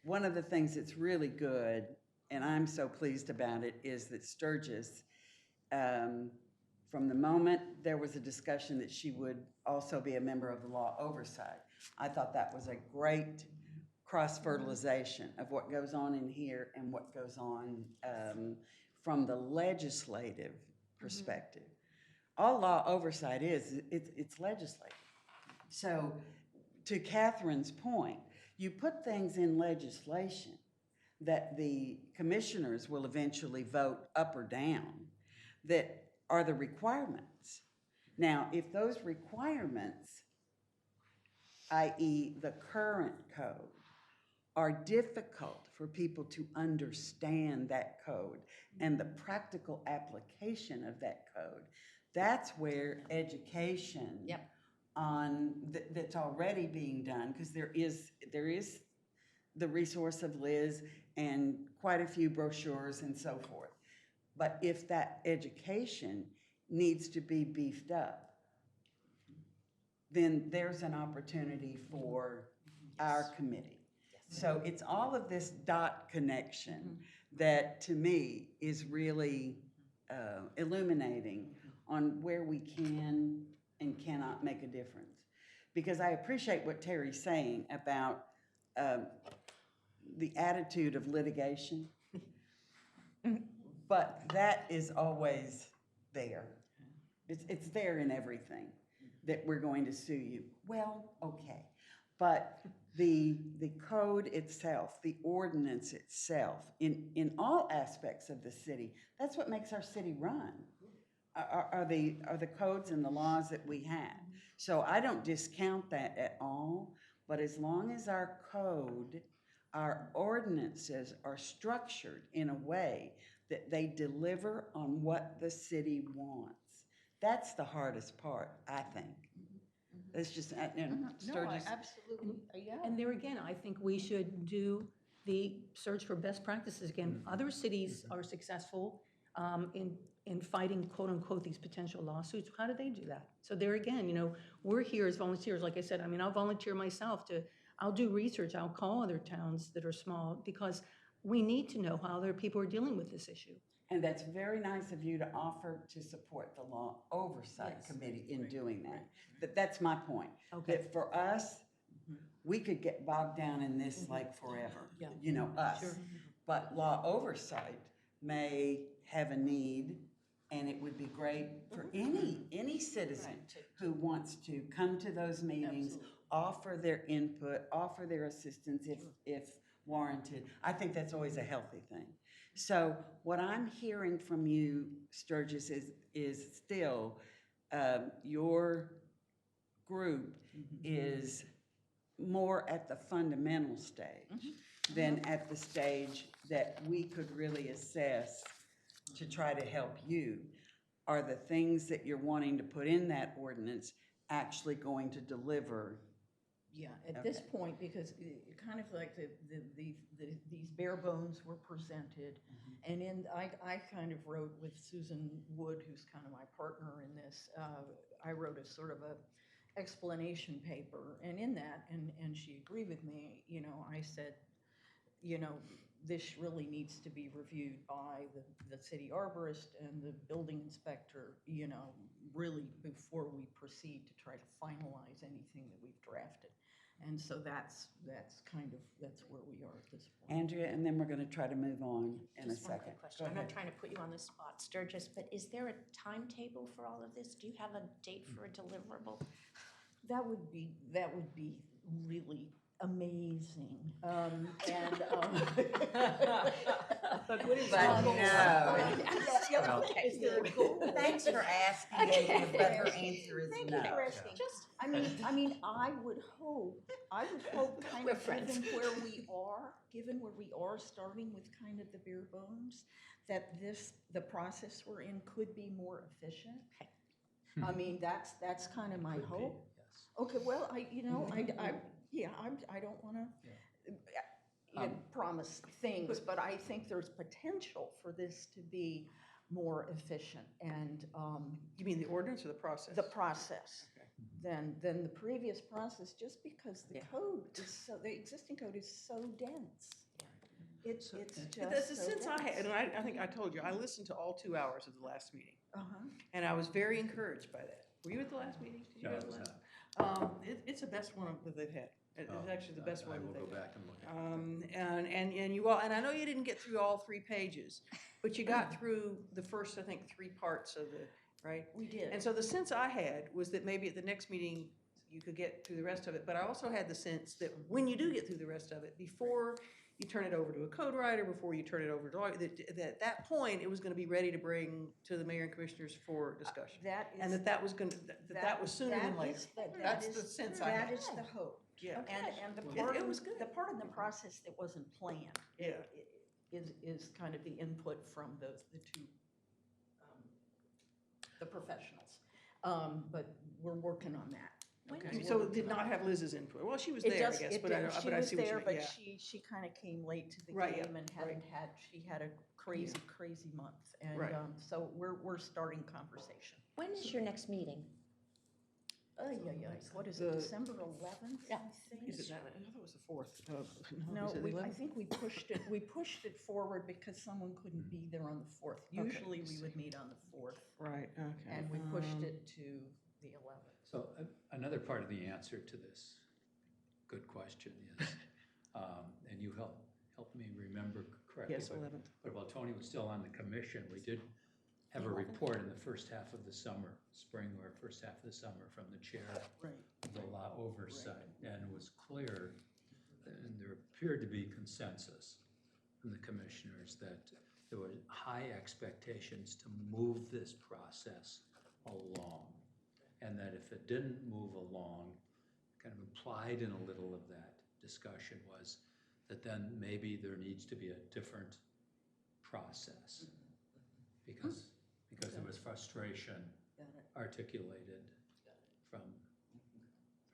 one of the things that's really good, and I'm so pleased about it, is that Sturgis, from the moment there was a discussion that she would also be a member of the law oversight, I thought that was a great cross-fertilization of what goes on in here and what goes on from the legislative perspective. All law oversight is, it's legislative. So to Catherine's point, you put things in legislation that the commissioners will eventually vote up or down that are the requirements. Now, if those requirements, i.e. the current code, are difficult for people to understand that code and the practical application of that code, that's where education on that's already being done, because there is the resource of Liz and quite a few brochures and so forth. But if that education needs to be beefed up, then there's an opportunity for our committee. So it's all of this dot connection that, to me, is really illuminating on where we can and cannot make a difference. Because I appreciate what Terry's saying about the attitude of litigation, but that is always there. It's there in everything, that we're going to sue you. Well, okay, but the code itself, the ordinance itself, in all aspects of the city, that's what makes our city run, are the codes and the laws that we have. So I don't discount that at all, but as long as our code our ordinances are structured in a way that they deliver on what the city wants. That's the hardest part, I think. It's just, No, I Sturgis, absolutely, yeah. And there again, I think we should do the search for best practices again. Other cities are successful in fighting quote-unquote these potential lawsuits. How do they do that? So there again, we're here as volunteers. Like I said, I mean, I'll volunteer myself I'll do research. I'll call other towns that are small because we need to know how other people are dealing with this issue. and that's very nice of you to offer to support the Law Oversight Yes. Committee in doing that. But that's my point. Okay. That for us, we could get bogged down in this like forever, Yeah. us. Sure. But Law Oversight may have a need, and it would be great for any citizen who wants to come to those meetings, offer their input, offer their assistance if warranted. I think that's always a healthy thing. So what I'm hearing from you, Sturgis, is still your group is more at the fundamental stage than at the stage that we could really assess to try to help you. Are the things that you're wanting to put in that ordinance actually going to deliver? Yeah, at this point, because kind of like these bare bones were presented, and I kind of wrote with Susan Wood, who's kind of my partner in this, I wrote a sort of a explanation paper, and in that, and she agreed with me, I said, this really needs to be reviewed by the city arborist and the building inspector, really before we proceed to try to finalize anything that we've drafted. And so that's where we are at this point. Andrea, and then we're going to try to move on in a Just one second. quick question. Go I'm not ahead. trying to put you on the spot, Sturgis, but is there a timetable for all of this? Do you have a date for a deliverable? That would be really amazing. But what is But the goal? no. Is there a goal? Thanks for asking, Andrea, but her answer is Thank no. you for asking. I mean, I would hope kind of given where we are, starting with kind of the bare bones, that the process we're in could be more efficient. I mean, that's kind of my Could be, hope. yes. Okay, well, I don't want to promise things, but I think there's potential for this to be more efficient and You mean the ordinance or the process? the process Okay. than the previous process, just because the existing code is so dense. It's just That's the so sense I had, dense. and I think I told you, I listened to all 2 hours of the last meeting, Uh-huh. and I was very encouraged by that. Were you at the last meeting? Did you No, go I to the was last? It's the best one that they've had. It's actually the best one I that will they've go had. back and look at it. And you all, and I know you didn't get through all 3 pages, but you got through the first, I think, 3 parts of the, right? We did. And so the sense I had was that maybe at the next meeting, you could get through the rest of it, but I also had the sense that when you do get through the rest of it, before you turn it over to a code writer, before you turn it over to lawyer, that at that point, it was gonna be ready to bring to the mayor and commissioners for discussion. And that was gonna, that was sooner than later. That's the sense I had. That is the hope. Yeah. And the It- part, it was good. the part in the process that wasn't planned Yeah. is kind of the input from the two, the professionals. But we're working on that. Okay, so it did not have Liz's input. Well, she was It there, I does, guess, it but I did. but She I was see what you there, mean, but yeah. she kind of came late to the Right, yeah, game and she had a crazy month. And Right. so we're starting conversation. When is your next meeting? What is The- it, December 11th, I think? Is it that, I thought it was the 4th. No, is it the I 11th? think we pushed it forward because someone couldn't be there on the 4th. Usually we would meet on the 4th, Right, okay. and we pushed it to the 11th. So another part of the answer to this good question is, and you help me remember correctly. Yes, but- 11th. But while Tony was still on the commission, we did have a report in the first half of the summer, spring or first half of the summer, from the chair Right. of the law oversight. And it was clear, and there appeared to be consensus from the commissioners, that there were high expectations to move this process along. And that if it didn't move along, kind of implied in a little of that discussion was that then maybe there needs to be a different process. Because there was frustration articulated from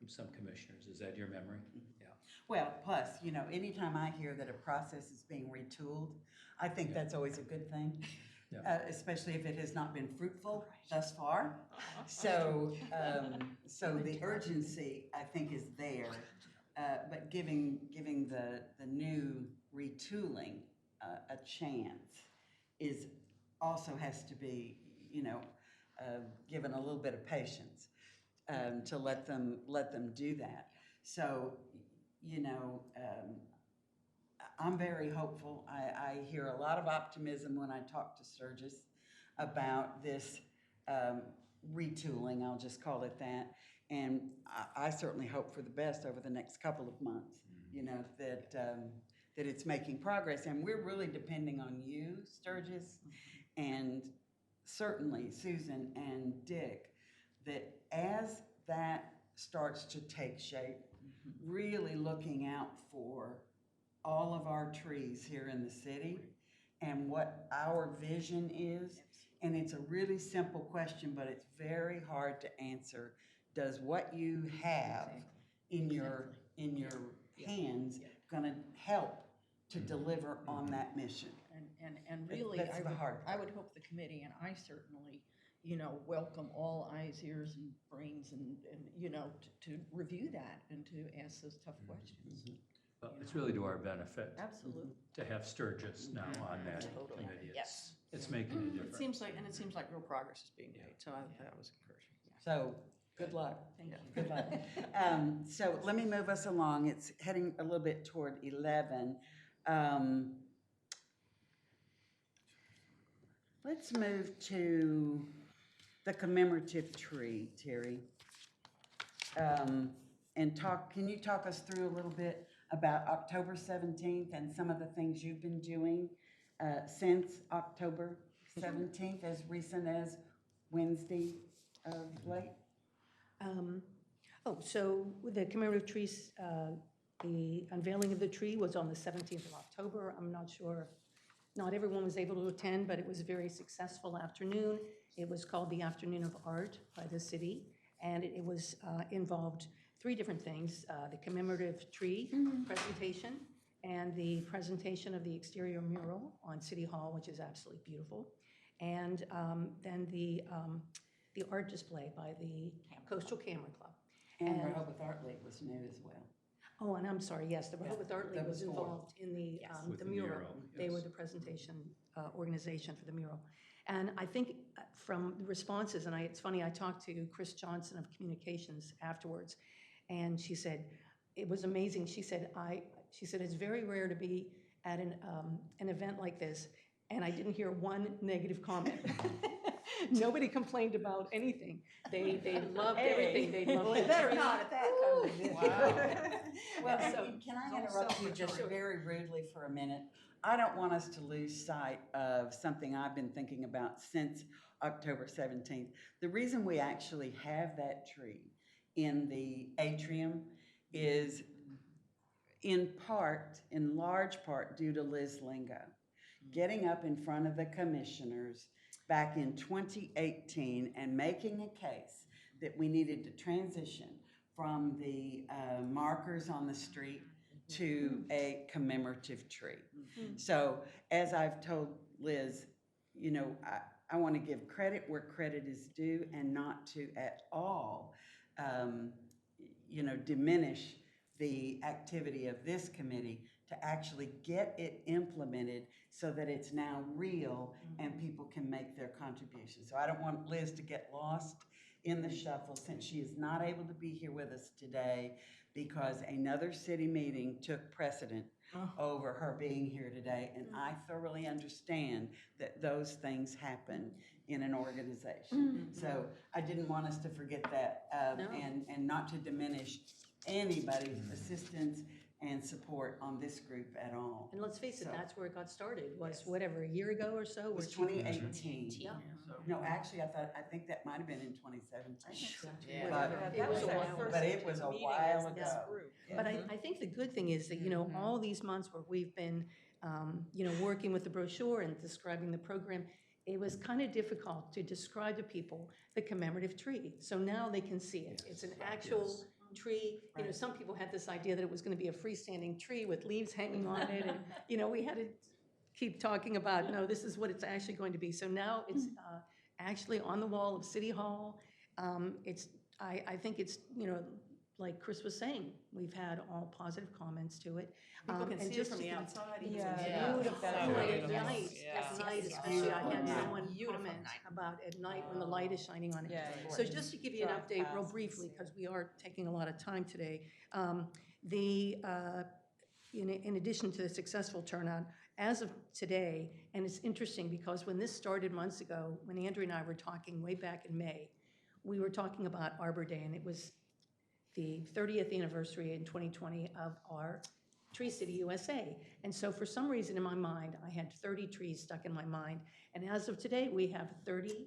some commissioners. Is that your memory? Yeah. Well, plus, you know, anytime I hear that a process is being retooled, I think that's always a good thing. Yeah. Especially if it has not been fruitful thus far. So, so the urgency, I think, is there. But giving the new retooling a chance also has to be, you know, given a little bit of patience to let them do that. So, you know, I'm very hopeful. I hear a lot of optimism when I talk to Sturgis about this retooling, I'll just call it that. And I certainly hope for the best over the next couple of months, you know, that it's making progress. And we're really depending on you, Sturgis, and certainly Susan and Dick, that as that starts to take shape, really looking out for all of our trees here in the city and what our vision is. And it's a really simple question, but it's very hard to answer. Does what you have in your hands gonna help to deliver on that mission? And really, That's the hard I part. would hope the committee, and I certainly, you know, welcome all eyes, ears, and brains, and you know, to review that and to ask those tough questions. Well, it's really to our benefit Absolutely. to have Sturgis now on that committee. Yes. It's making a difference. It seems like real progress is being made, so that was encouraging. So, good luck. Thank you. Good luck. So let me move us along. It's heading a little bit toward 11. Let's move to the commemorative tree, Terry. And can you talk us through a little bit about October 17th and some of the things you've been doing since October 17th, as recent as Wednesday of late? So the commemorative trees, the unveiling of the tree was on the 17th of October. I'm not sure, not everyone was able to attend, but it was a very successful afternoon. It was called the Afternoon of Art by the city, and it was involved three different things: the commemorative tree presentation, and the presentation of the exterior mural on City Hall, which is absolutely beautiful, and then the art display by the Coastal Camera Club. And Rehoboth Art League was new as well. Oh, and I'm sorry, yes, the Rehoboth Art League that was was four. involved in With the the mural. mural, They yes. were the presentation organization for the mural. And I think from the responses, and it's funny, I talked to Chris Johnson of Communications afterwards, and she said, it was amazing. She said, it's very rare to be at an event like this, and I didn't hear one negative comment. Nobody complained about anything. They loved everything. They loved the better tree. not at that kind of event. Wow. Well, So- and can I interrupt you just very rudely for a minute? I don't want us to lose sight of something I've been thinking about since October 17th. The reason we actually have that tree in the atrium is in large part due to Liz Lingo getting up in front of the commissioners back in 2018 and making a case that we needed to transition from the markers on the street to a commemorative tree. So as I've told Liz, you know, I want to give credit where credit is due and not to at all, you know, diminish the activity of this committee to actually get it implemented so that it's now real and people can make their contributions. So I don't want Liz to get lost in the shuffle since she is not able to be here with us today because another city meeting took precedent over her being here today. And I thoroughly understand that those things happen in an organization. So I didn't want us to forget that No. and not to diminish anybody's assistance and support on this group at all. And let's face it, So, that's where it got started, was Yes. whatever, a year ago or so? It was or 2018. Yeah. No, actually, I think that might have been in 2017. Yeah. But It was a while. but it was a while ago. But I think the good thing is that, you know, all these months where we've been, you know, working with the brochure and describing the program, it was kind of difficult to describe to people the commemorative tree. So now they can see it. It's an actual tree. You know, some people had this idea that it was going to be a freestanding tree with leaves hanging on it. And, you know, we had to keep talking about, no, this is what it's actually going to be. So now it's actually on the wall of City Hall. I think it's, you know, like Chris was saying, we've had all positive comments to it. People can and see it just from to the con- outside. It's Yeah. beautiful. So At beautiful. night, Yeah. at night Yes, especially, I had beautiful. someone Beautiful comment night. about at night when the light is shining on it. Yeah, So just to give you an update real briefly, because we are taking a lot of time today, in addition to the successful turnout, as of today, and it's interesting because when this started months ago, when Andrew and I were talking way back in May, we were talking about Arbor Day, and it was the 30th anniversary in 2020 of our Tree City USA. And so for some reason in my mind, I had 30 trees stuck in my mind. And as of today, we have 30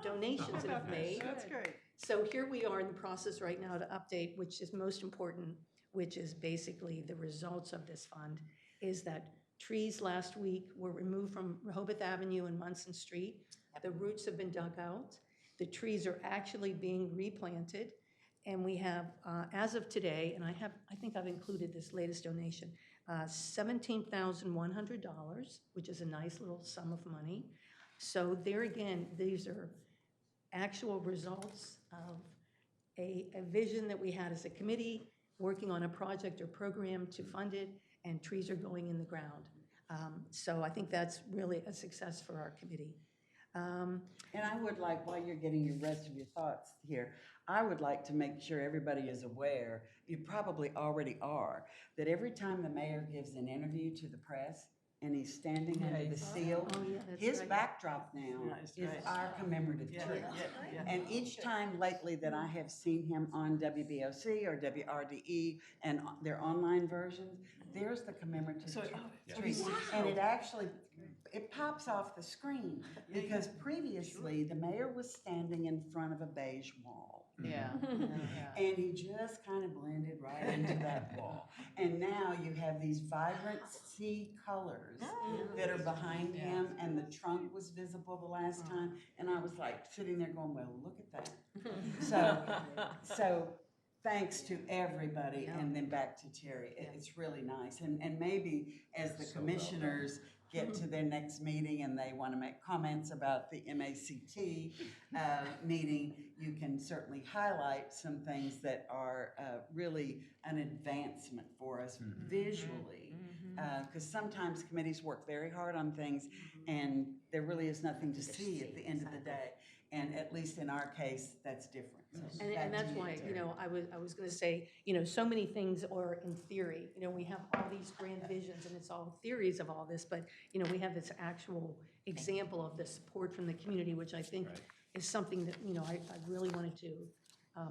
donations that have made. That's great. So here we are in the process right now to update, which is most important, which is basically the results of this fund, is that trees last week were removed from Rehoboth Avenue and Munson Street. The roots have been dug out. The trees are actually being replanted. And we have, as of today, and I think I've included this latest donation, $17,100, which is a nice little sum of money. So there again, these are actual results of a vision that we had as a committee, working on a project or program to fund it, and trees are going in the ground. So I think that's really a success for our committee. And I would like, while you're getting your rest of your thoughts here, I would like to make sure everybody is aware, you probably already are, that every time the mayor gives an interview to the press and he's standing under the seal, Oh, yeah, that's his right. backdrop now is our commemorative tree. And each time lately that I have seen him on WBOC or WRDE and their online versions, there's the commemorative tree. And it actually, it pops off the screen because previously the mayor was standing in front of a beige wall. Yeah. And he just kind of blended right into that wall. And now you have these vibrant sea colors that are behind him, and the trunk was visible the last time. And I was like sitting there going, well, look at that. So thanks to everybody, and then back to Terry. It's really nice. And maybe as the commissioners get to their next meeting and they want to make comments about the MACT meeting, you can certainly highlight some things that are really an advancement for us visually. Because sometimes committees work very hard on things and there really is nothing to see at the end of the day. And at least in our case, that's different. So back And to that's you, why, Terry. you know, I was gonna say, you know, so many things are in theory. You know, we have all these grand visions and it's all theories of all this, but, you know, we have this actual example of the support from the community, which I think is something that, you know, I really wanted to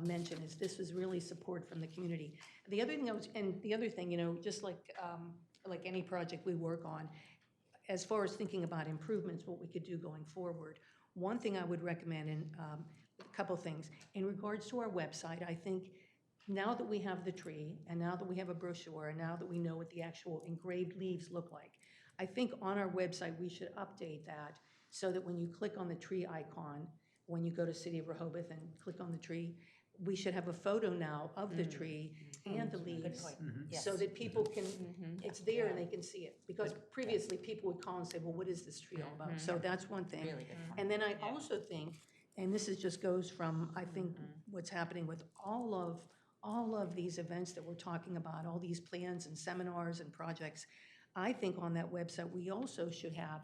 mention, is this was really support from the community. The other thing you know, just like any project we work on, as far as thinking about improvements, what we could do going forward, one thing I would recommend, and a couple things. In regards to our website, I think now that we have the tree, and now that we have a brochure, and now that we know what the actual engraved leaves look like, I think on our website we should update that so that when you click on the tree icon, when you go to City of Rehoboth and click on the tree, we should have a photo now of the tree and the leaves, so that people can, it's there and they can see it. Because previously, people would call and say, well, what is this tree all about? So that's one thing. Really good point. And then I also think, and this is just goes from, I think, what's happening with all of these events that we're talking about, all these plans and seminars and projects, I think on that website, we also should have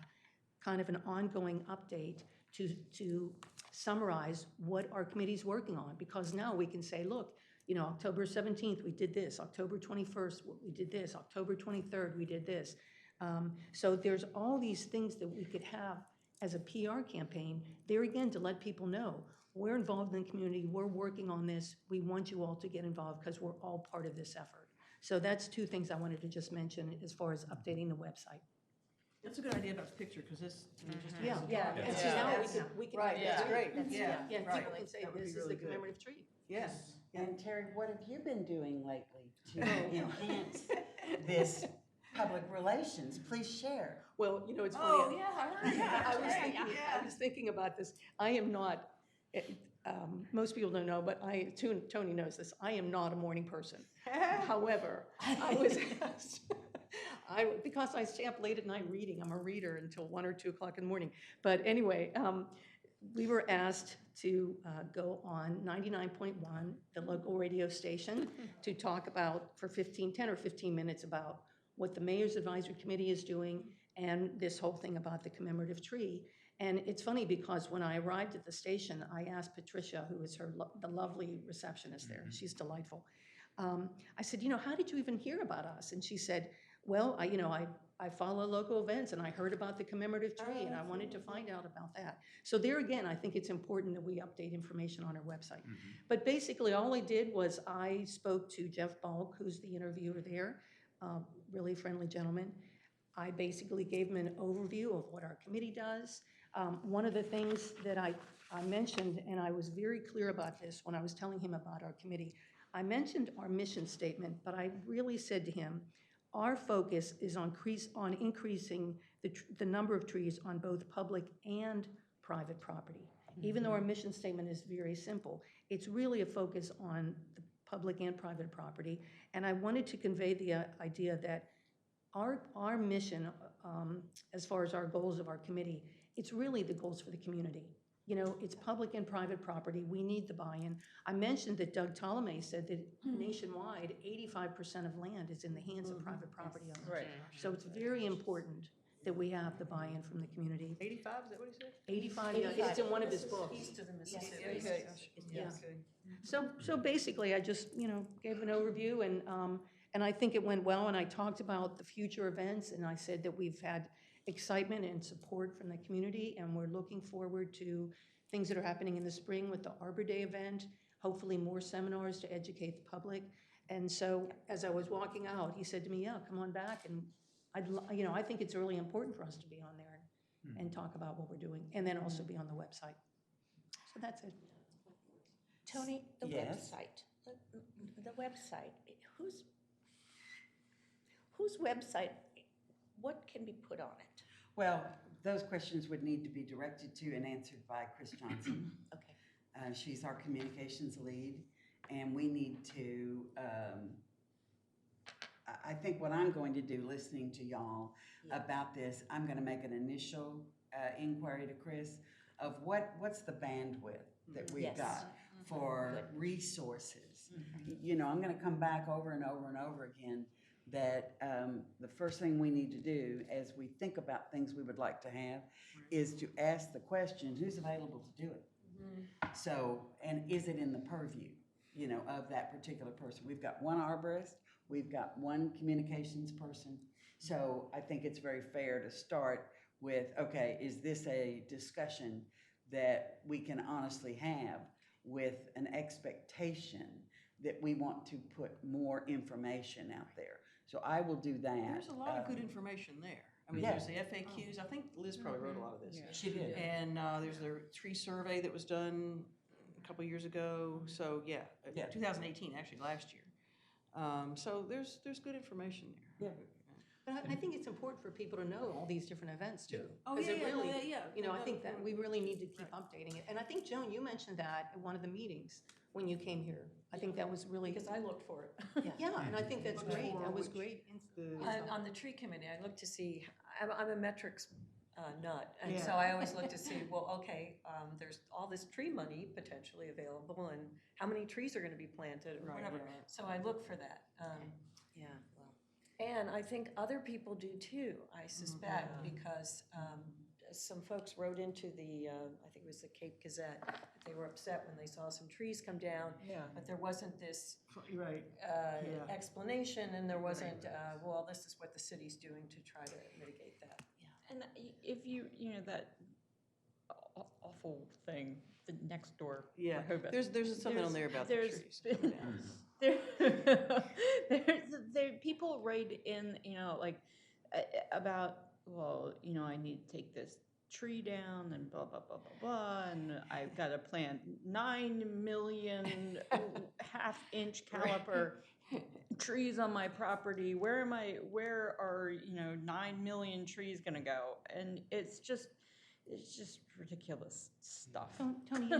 kind of an ongoing update to summarize what our committee's working on, because now we can say, look, you know, October 17th, we did this, October 21st, we did this, October 23rd, we did this. So there's all these things that we could have as a PR campaign, there again, to let people know, we're involved in the community, we're working on this, we want you all to get involved because we're all part of this effort. So that's two things I wanted to just mention as far as updating the website. That's a good idea about the picture, because this, Yeah, Yeah. and so now we can. Right, that's great, yeah. Yeah, right. people can say, That would be this is really the good. commemorative tree. Yes. And Terry, what have you been doing lately to enhance this public relations? Please share. Well, you know, it's funny. Oh, yeah, I heard that. I was thinking about this. I am not, most people don't know, but Tony knows this, I am not a morning person. However, I was asked, because I stay up late at night reading, I'm a reader until 1 or 2 o'clock in the morning. But anyway, we were asked to go on 99.1, the local radio station, to talk about for 10 or 15 minutes about what the Mayor's Advisory Committee is doing and this whole thing about the commemorative tree. And it's funny because when I arrived at the station, I asked Patricia, who is the lovely receptionist there, she's delightful. I said, you know, how did you even hear about us? And she said, well, I follow local events and I heard about the commemorative tree and I wanted to find out about that. So there again, I think it's important that we update information on our website. But basically all I did was I spoke to Jeff Balk, who's the interviewer there, really friendly gentleman. I basically gave him an overview of what our committee does. One of the things that I mentioned, and I was very clear about this when I was telling him about our committee, I mentioned our mission statement, but I really said to him, our focus is on increasing the number of trees on both public and private property. Even though our mission statement is very simple, it's really a focus on the public and private property. And I wanted to convey the idea that our mission, as far as our goals of our committee, it's really the goals for the community. You know, it's public and private property. We need the buy-in. I mentioned that Doug Ptolemy said that nationwide, 85% of land is in the hands of private property owners. Right. So it's very important that we have the buy-in from the community. 85, is that what he said? 85, yeah, it's in one of his books. East of the Mississippi. Okay. Yeah. Okay. So basically, I just, gave an overview, and I think it went well, and I talked about the future events, and I said that we've had excitement and support from the community, and we're looking forward to things that are happening in the spring with the Arbor Day event, hopefully more seminars to educate the public. And so as I was walking out, he said to me, yeah, come on back, and I think it's really important for us to be on there and talk about what we're doing, and then also be on the website. So that's it. Tony, the Yes. website, whose website, what can be put on it? Well, those questions would need to be directed to and answered by Chris Johnson. Okay. She's our communications lead, and we need to, I think what I'm going to do, listening to y'all about this, I'm gonna make an initial inquiry to Chris of what's the bandwidth that we've Yes. got for resources. You know, I'm gonna come back over and over and over again that the first thing we need to do as we think about things we would like to have is to ask the question, who's available to do it? So, and is it in the purview, of that particular person? We've got one arborist, we've got one communications person. So I think it's very fair to start with, okay, is this a discussion that we can honestly have with an expectation that we want to put more information out there? So I will do that. There's a lot of good information there. I mean, Yeah. there's the FAQs. I think Liz probably wrote a lot of this. She did. And there's the tree survey that was done a couple years ago. So, yeah, Yeah. 2018, actually, last year. So there's good information there. Yeah. But I think it's important for people to know all these different events too. Oh, 'Cause yeah, it yeah, really, yeah. I think that we really need to keep updating it. And I think, Joan, you mentioned that at one of the meetings when you came here. I think that was really, Because I looked for it. yeah, and I think that's great. That was great. On the tree committee, I look to see, I'm a metrics nut, and so I always look to see, well, okay, there's all this tree money potentially available, and how many trees are gonna be planted, or whatever. So I look for that. Yeah, well. And I think other people do too, I suspect, because some folks wrote into the, I think it was the Cape Gazette, that they were upset when they saw some trees come down, but there wasn't this Right. explanation, and there wasn't, well, this is what the city's doing to try to mitigate that. And if that awful thing, the next door. Yeah, Rehoboth. there's something on there about the There's trees. been People write in, like, about, well, I need to take this tree down and blah, blah, blah, blah, blah, and I've got to plant 9 million half-inch caliper trees on my property. Where are, 9 million trees gonna go? And it's just ridiculous stuff. Tony,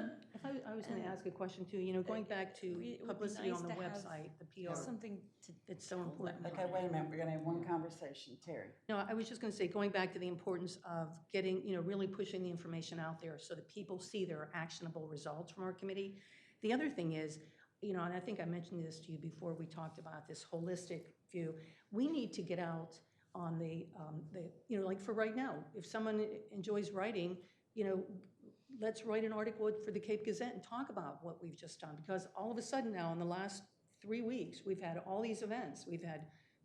I was going to ask a question too, going back to It would be publicity on nice the to have website, the PR. Something to. It's so important. Okay, wait a minute, we're gonna have one conversation. Terry? No, I was just going to say, going back to the importance of getting, really pushing the information out there so that people see there are actionable results from our committee. The other thing is, and I think I mentioned this to you before we talked about this holistic view, we need to get out on the like for right now, if someone enjoys writing, let's write an article for the Cape Gazette and talk about what we've just done. Because all of a sudden now, in the last 3 weeks, we've had all these events. We've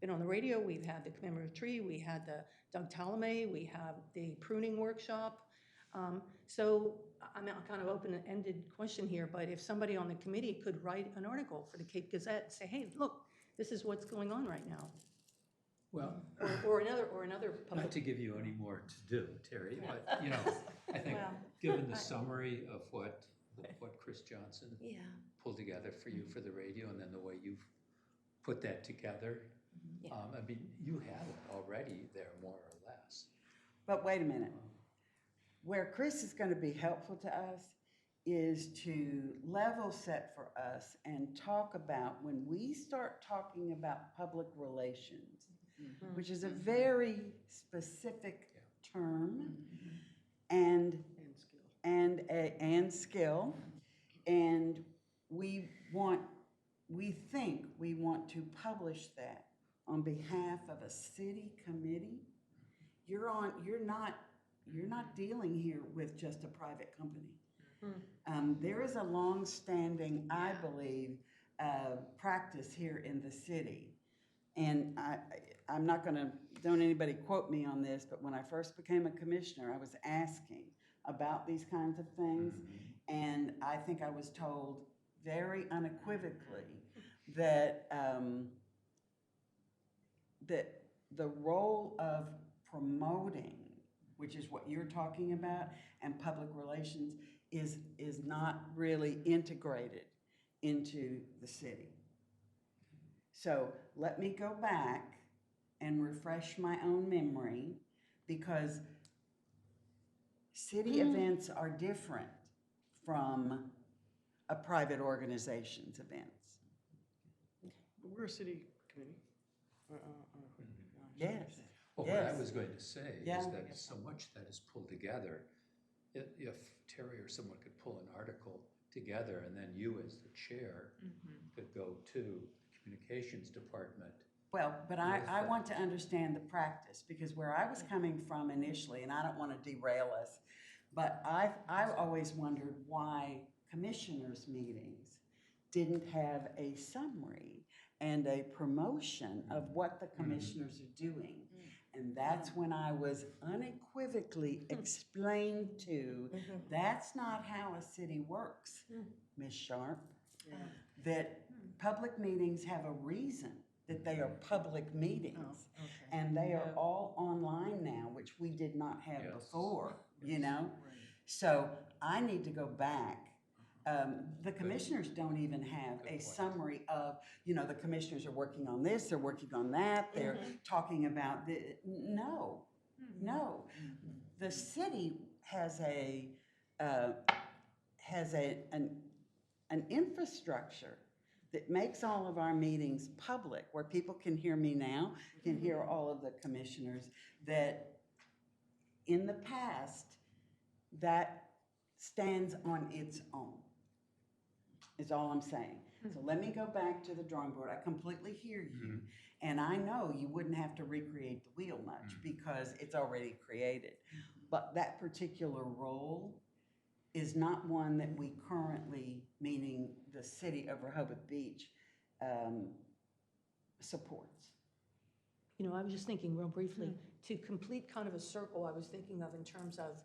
been on the radio, we've had the Commemorative Tree, we had the Doug Talame, we have the pruning workshop. So I'm kind of open-ended question here, but if somebody on the committee could write an article for the Cape Gazette and say, hey, look, this is what's going on right now. Well, Or another not public. to give you any more to do, Terry, but, I think, given the summary of what Chris Johnson pulled together for you for the radio, and then the way you've put that together, I mean, you have it already there, more or less. But wait a minute. Where Chris is going to be helpful to us is to level set for us and talk about when we start talking about public relations, which is a very specific term and skill. And we think we want to publish that on behalf of a city committee. You're not dealing here with just a private company. There is a long-standing, I believe, practice here in the city. And I'm not going to, don't anybody quote me on this, but when I first became a commissioner, I was asking about these kinds of things. And I think I was told very unequivocally that, that the role of promoting, which is what you're talking about, and public relations is not really integrated into the city. So let me go back and refresh my own memory, because city events are different from a private organization's events. We're a city committee. Yes. Well, what I was going to say Yeah. is that so much that is pulled together, if Terry or someone could pull an article together, and then you as the chair could go to the communications department. Well, but I want to understand the practice, because where I was coming from initially, and I don't want to derail us, but I've always wondered why commissioners' meetings didn't have a summary and a promotion of what the commissioners are doing. And that's when I was unequivocally explained to, that's not how a city works, Ms. Sharp. That public meetings have a reason that they are public meetings. And they are all online now, which we did not have before, So I need to go back. The commissioners don't even have a summary of, the commissioners are working on this, they're working on that, they're talking about the, no. The city has an infrastructure that makes all of our meetings public, where people can hear me now, can hear all of the commissioners, that in the past, that stands on its own, is all I'm saying. So let me go back to the drawing board. I completely hear you. And I know you wouldn't have to recreate the wheel much because it's already created. But that particular role is not one that we currently, meaning the city of Rehoboth Beach, supports. I was just thinking real briefly, to complete kind of a circle, I was thinking of in terms of,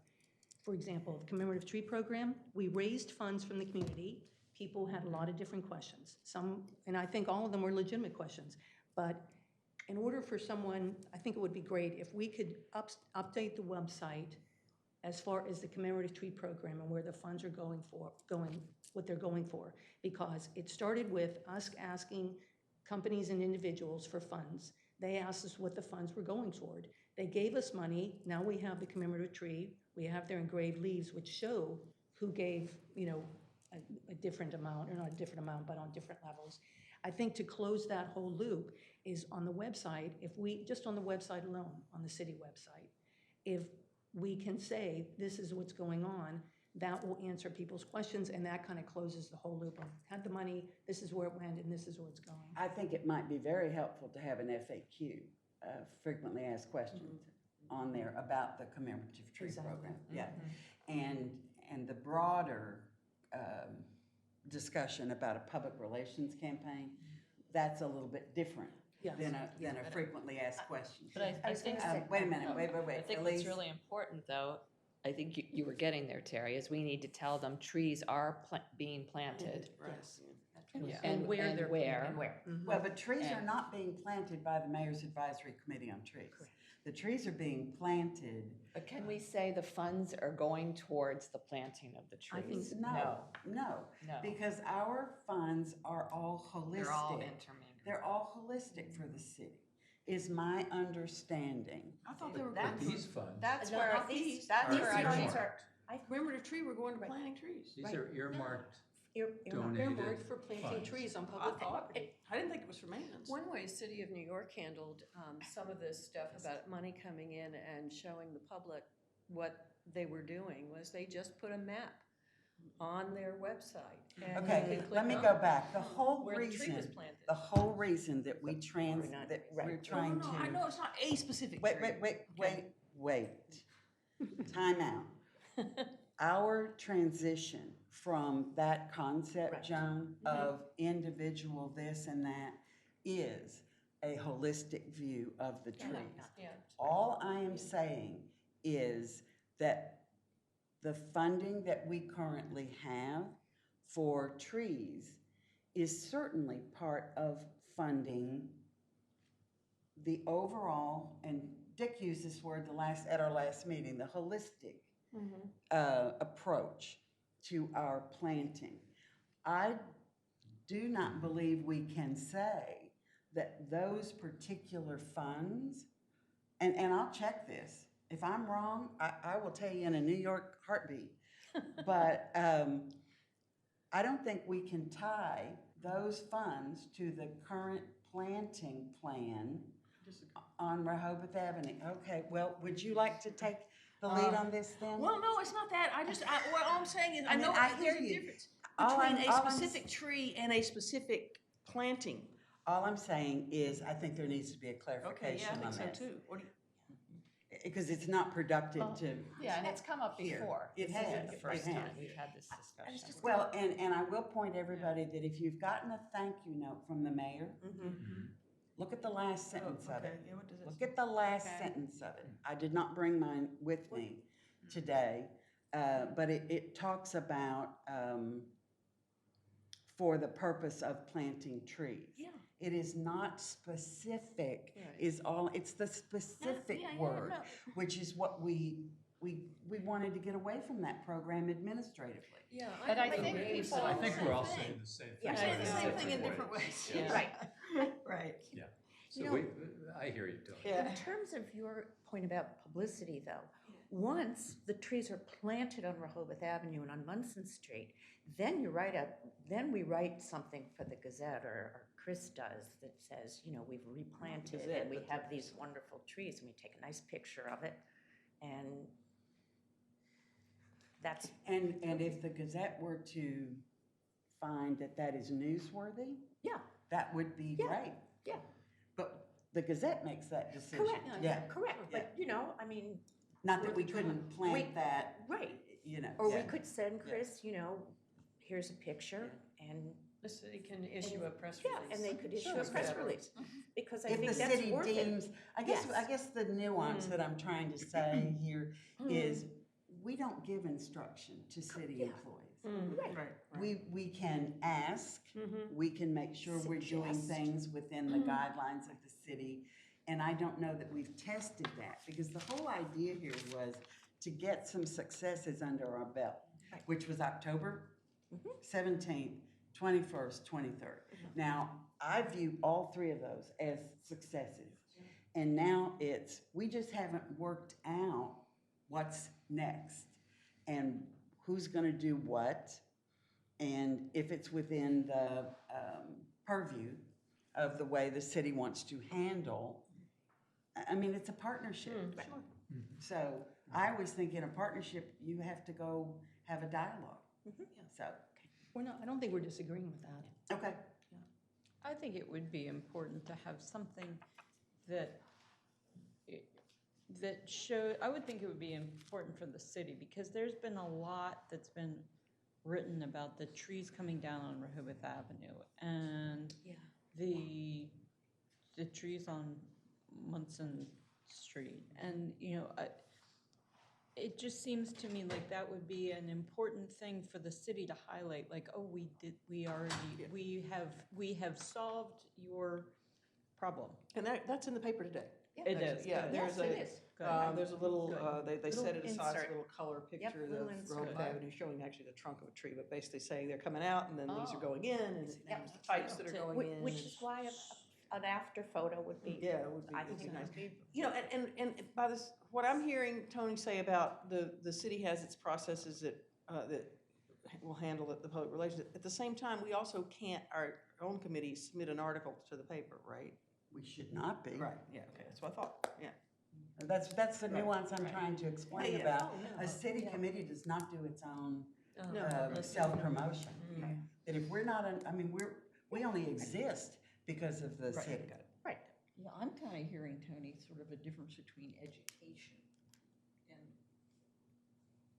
for example, the Commemorative Tree Program, we raised funds from the community. People had a lot of different questions. Some, and I think all of them were legitimate questions. But in order for someone, I think it would be great if we could update the website as far as the Commemorative Tree program and where the funds are what they're going for. Because it started with us asking companies and individuals for funds. They asked us what the funds were going toward. They gave us money. Now we have the Commemorative Tree. We have their engraved leaves, which show who gave, a different amount, or not a different amount, but on different levels. I think to close that whole loop is on the website, just on the website alone, on the city website, if we can say, this is what's going on, that will answer people's questions, and that kind of closes the whole loop of, had the money, this is where it went, and this is where it's going. I think it might be very helpful to have an FAQ, frequently asked questions, on there about the Commemorative Tree Exactly. program. Yeah, and the broader discussion about a public relations campaign, that's a little bit different Yes. than a frequently asked question. But I think, Wait a minute, wait. I think Elise? what's really important, though, I think you were getting there, Terry, is we need to tell them trees are being planted. Yes. Yeah. And where they're where. And where? Well, but trees are And- not being planted by the Mayor's Advisory Committee on Trees. The trees are being planted. But can we say the funds are going towards the planting of the I think trees? so. No, No. because our funds are all holistic. They're all intermingled. They're all holistic for the city, is my understanding. I thought they were But going these funds, That's No, where, not these. that's These where I funds changed. are- Remember the tree, we're going to planting trees. these are earmarked, You're not- They're donated marked for planting funds. trees on I public thought, property. I didn't think it was for maintenance. One way City of New York handled some of this stuff about money coming in and showing the public what they were doing was they just put a map on their website. and you Okay, could let me click go on back. The whole where the tree was reason, planted. the whole reason that we're Right. trying No, I to. know it's not a specific Wait, tree. wait. Time out. Our transition from that concept, Right. Joan, of individual this and that is a holistic view of the trees. Yeah. All I am saying is that the funding that we currently have for trees is certainly part of funding the overall, and Dick used this word at our last meeting, the holistic approach to our planting. I do not believe we can say that those particular funds, and I'll check this. If I'm wrong, I will tell you in a New York heartbeat. But I don't think we can tie those funds to the current planting plan on Rehoboth Avenue. Okay, well, would you like to take the lead on this then? Well, no, it's not that. What I'm saying is, I mean, know I there's hear a you. difference All I'm- between all a I'm- specific tree and a specific planting. All I'm saying is, I think there needs to be a Okay, clarification yeah, I on think so this. too. What do you? Because it's not productive to, Yeah, and it's come up Here. before. It This has. isn't the first It has. time we've had this discussion. well, and I will point everybody that if you've gotten a thank you note from the mayor, look at the last sentence of it. Okay, yeah, what does it Look say? at the last Okay. sentence of it. I did not bring mine with me today, but it talks about, for the purpose of planting trees. Yeah. It is not specific, Right. it's the specific yeah, word, no. which is what we wanted to get away from that program administratively. Yeah. But I think agree. people- so I think we're all Same saying thing. the same thing. Yeah, but saying the in same thing in different ways. ways. Yeah. Right, right. Yeah, You so know- I hear you, Tony. In terms of your point about publicity, though, once the trees are planted on Rehoboth Avenue and on Munson Street, then then we write something for the Gazette, or Chris does, that says, we've replanted Gazette, and we but have these wonderful trees, and we take a nice picture of it, and that's, And if the Gazette were to find that that is newsworthy, yeah, that would be Yeah. great. yeah, But the Gazette makes that decision. correct, Yeah, correct, but, I mean, not that we couldn't plant that, right. Or we yeah. could send Chris, here's a picture, and, The city can issue a press yeah, release. and they could issue Sure, a press whatever. release, because I If think the that's city worth it. deems, I Yes. guess the nuance that I'm trying to say here is, we don't give instruction to city Yeah. employees. We can ask, we can make sure we're doing things within the guidelines of the city. And I don't know that we've tested that, because the whole idea here was to get some successes under our belt, which was October 17th, 21st, 23rd. Now, I view all three of those as successes. And now we just haven't worked out what's next and who's gonna do what, and if it's within the purview of the way the city wants to handle. I mean, it's a partnership. So I always think in a partnership, you have to go have a dialogue. So, We're not, I don't think we're disagreeing with that. okay. I think it would be important to have something that, I would think it would be important for the city, because there's been a lot that's been written about the trees coming down on Rehoboth Avenue, and the trees on Munson Street, and, it just seems to me like that would be an important thing for the city to highlight, like, oh, we have solved your problem. And that's in the paper today. It is. Yeah, Yes, there's it is. there's a little, they set it aside, insert. a little color picture of little insert. Rehoboth Avenue showing actually the trunk of a tree, but basically saying they're coming out, and then these are going in, and there's the types that are going in. Which is why an after photo would be. Yeah, it would be, I it'd be think it nice. would be. And by this, what I'm hearing Tony say about the city has its processes that will handle it, the public relations. At the same time, we also can't, our own committee, submit an article to the paper, right? We should not be. Right, yeah, okay, that's what I thought, yeah. That's the nuance I'm trying to explain Yeah. about. Oh, no. A city committee does not do its own No. self-promotion. That if we're not, we only exist because of the Right. city. Right. Yeah, I'm kind of hearing, Tony, sort of a difference between education and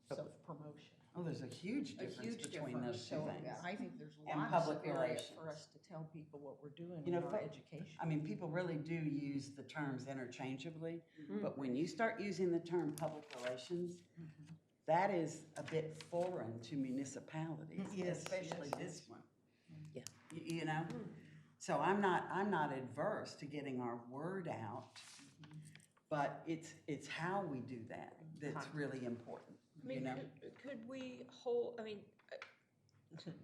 self-promotion. Oh, there's a huge A difference huge between difference. those two So things. I think there's And lots public of area relations. for us to tell people what we're doing You know, in our fo- education. People really do use the terms interchangeably, but when you start using the term public relations, that is a bit foreign to municipalities, Yes, especially yes, this one. Yeah. You know? So I'm not adverse to getting our word out, but it's how we do that that's really important, you know? Could we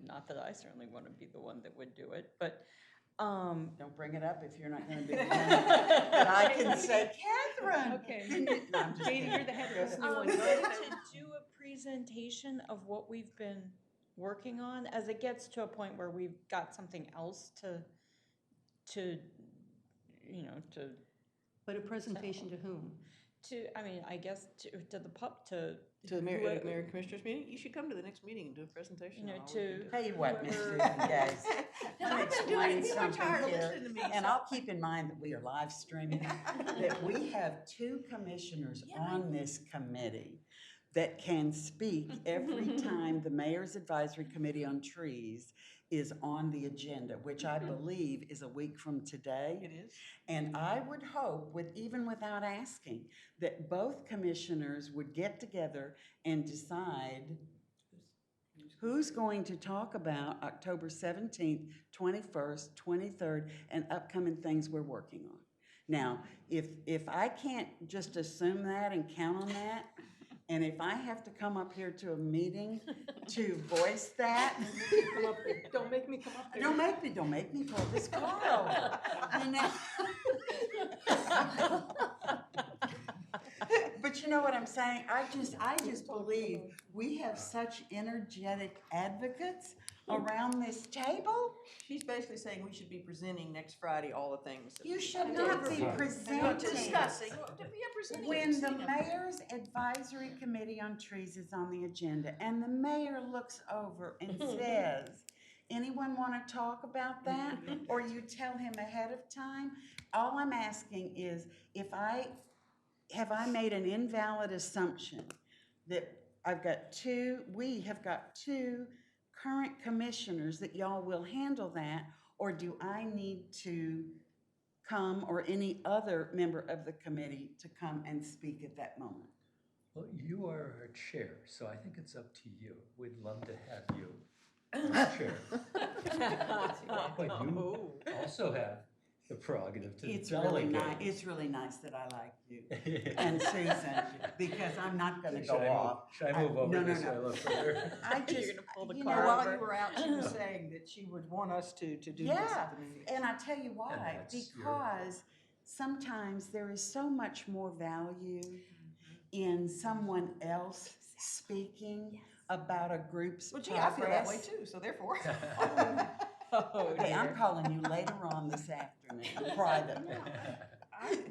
not that I certainly want to be the one that would do it, but, Don't bring it up if you're not gonna be the one. But I can say, Catherine. Okay. No, I'm just Katie, kidding. you're the head of this new one. to do a presentation of what we've been working on, as it gets to a point where we've got something else to, But a presentation to whom? I guess to the To the mayor, whoever- mayor and commissioners meeting, you should come to the next meeting and do a presentation. You know, on all we can to- do. Tell you what, Miss Whoever- Susan Gaze, No, I'm I've been doing it. explain People are tired of something listening to me, here, and so- I'll keep in mind that we are live streaming, that we have two commissioners on this committee that can speak every time the Mayor's Advisory Committee on Trees is on the agenda, which I believe is a week from today. It is. And I would hope, even without asking, that both commissioners would get together and decide who's going to talk about October 17th, 21st, 23rd, and upcoming things we're working on. Now, if I can't just assume that and count on that, and if I have to come up here to a meeting to voice that, Don't make me come up there. don't make me pull this Carl. You know? But you know what I'm saying? I just believe we have such energetic advocates around this table. She's basically saying we should be presenting next Friday all the things. that You we- should not be presenting. Discussing, presenting. When the Mayor's Advisory Committee on Trees is on the agenda and the mayor looks over and says, anyone want to talk about that? Or you tell him ahead of time? All I'm asking is, have I made an invalid assumption that we have got two current commissioners that y'all will handle that? Or do I need to come, or any other member of the committee to come and speak at that moment? Well, you are our chair, so I think it's up to you. We'd love to have you as chair. But you also have the prerogative to It's really nice, delegate. it's really nice that I like you and Susan, because I'm not gonna go off. Should I move over no, this no. way a little further? I just, You're gonna pull the you car know, while you were out, she was saying that she would want us to do this Yeah, at the meeting. and I tell you why, that's your- because sometimes there is so much more value in someone else speaking about a group's Well, gee, I feel that way progress. too, so therefore. Hey, I'm calling you later on this afternoon, privately.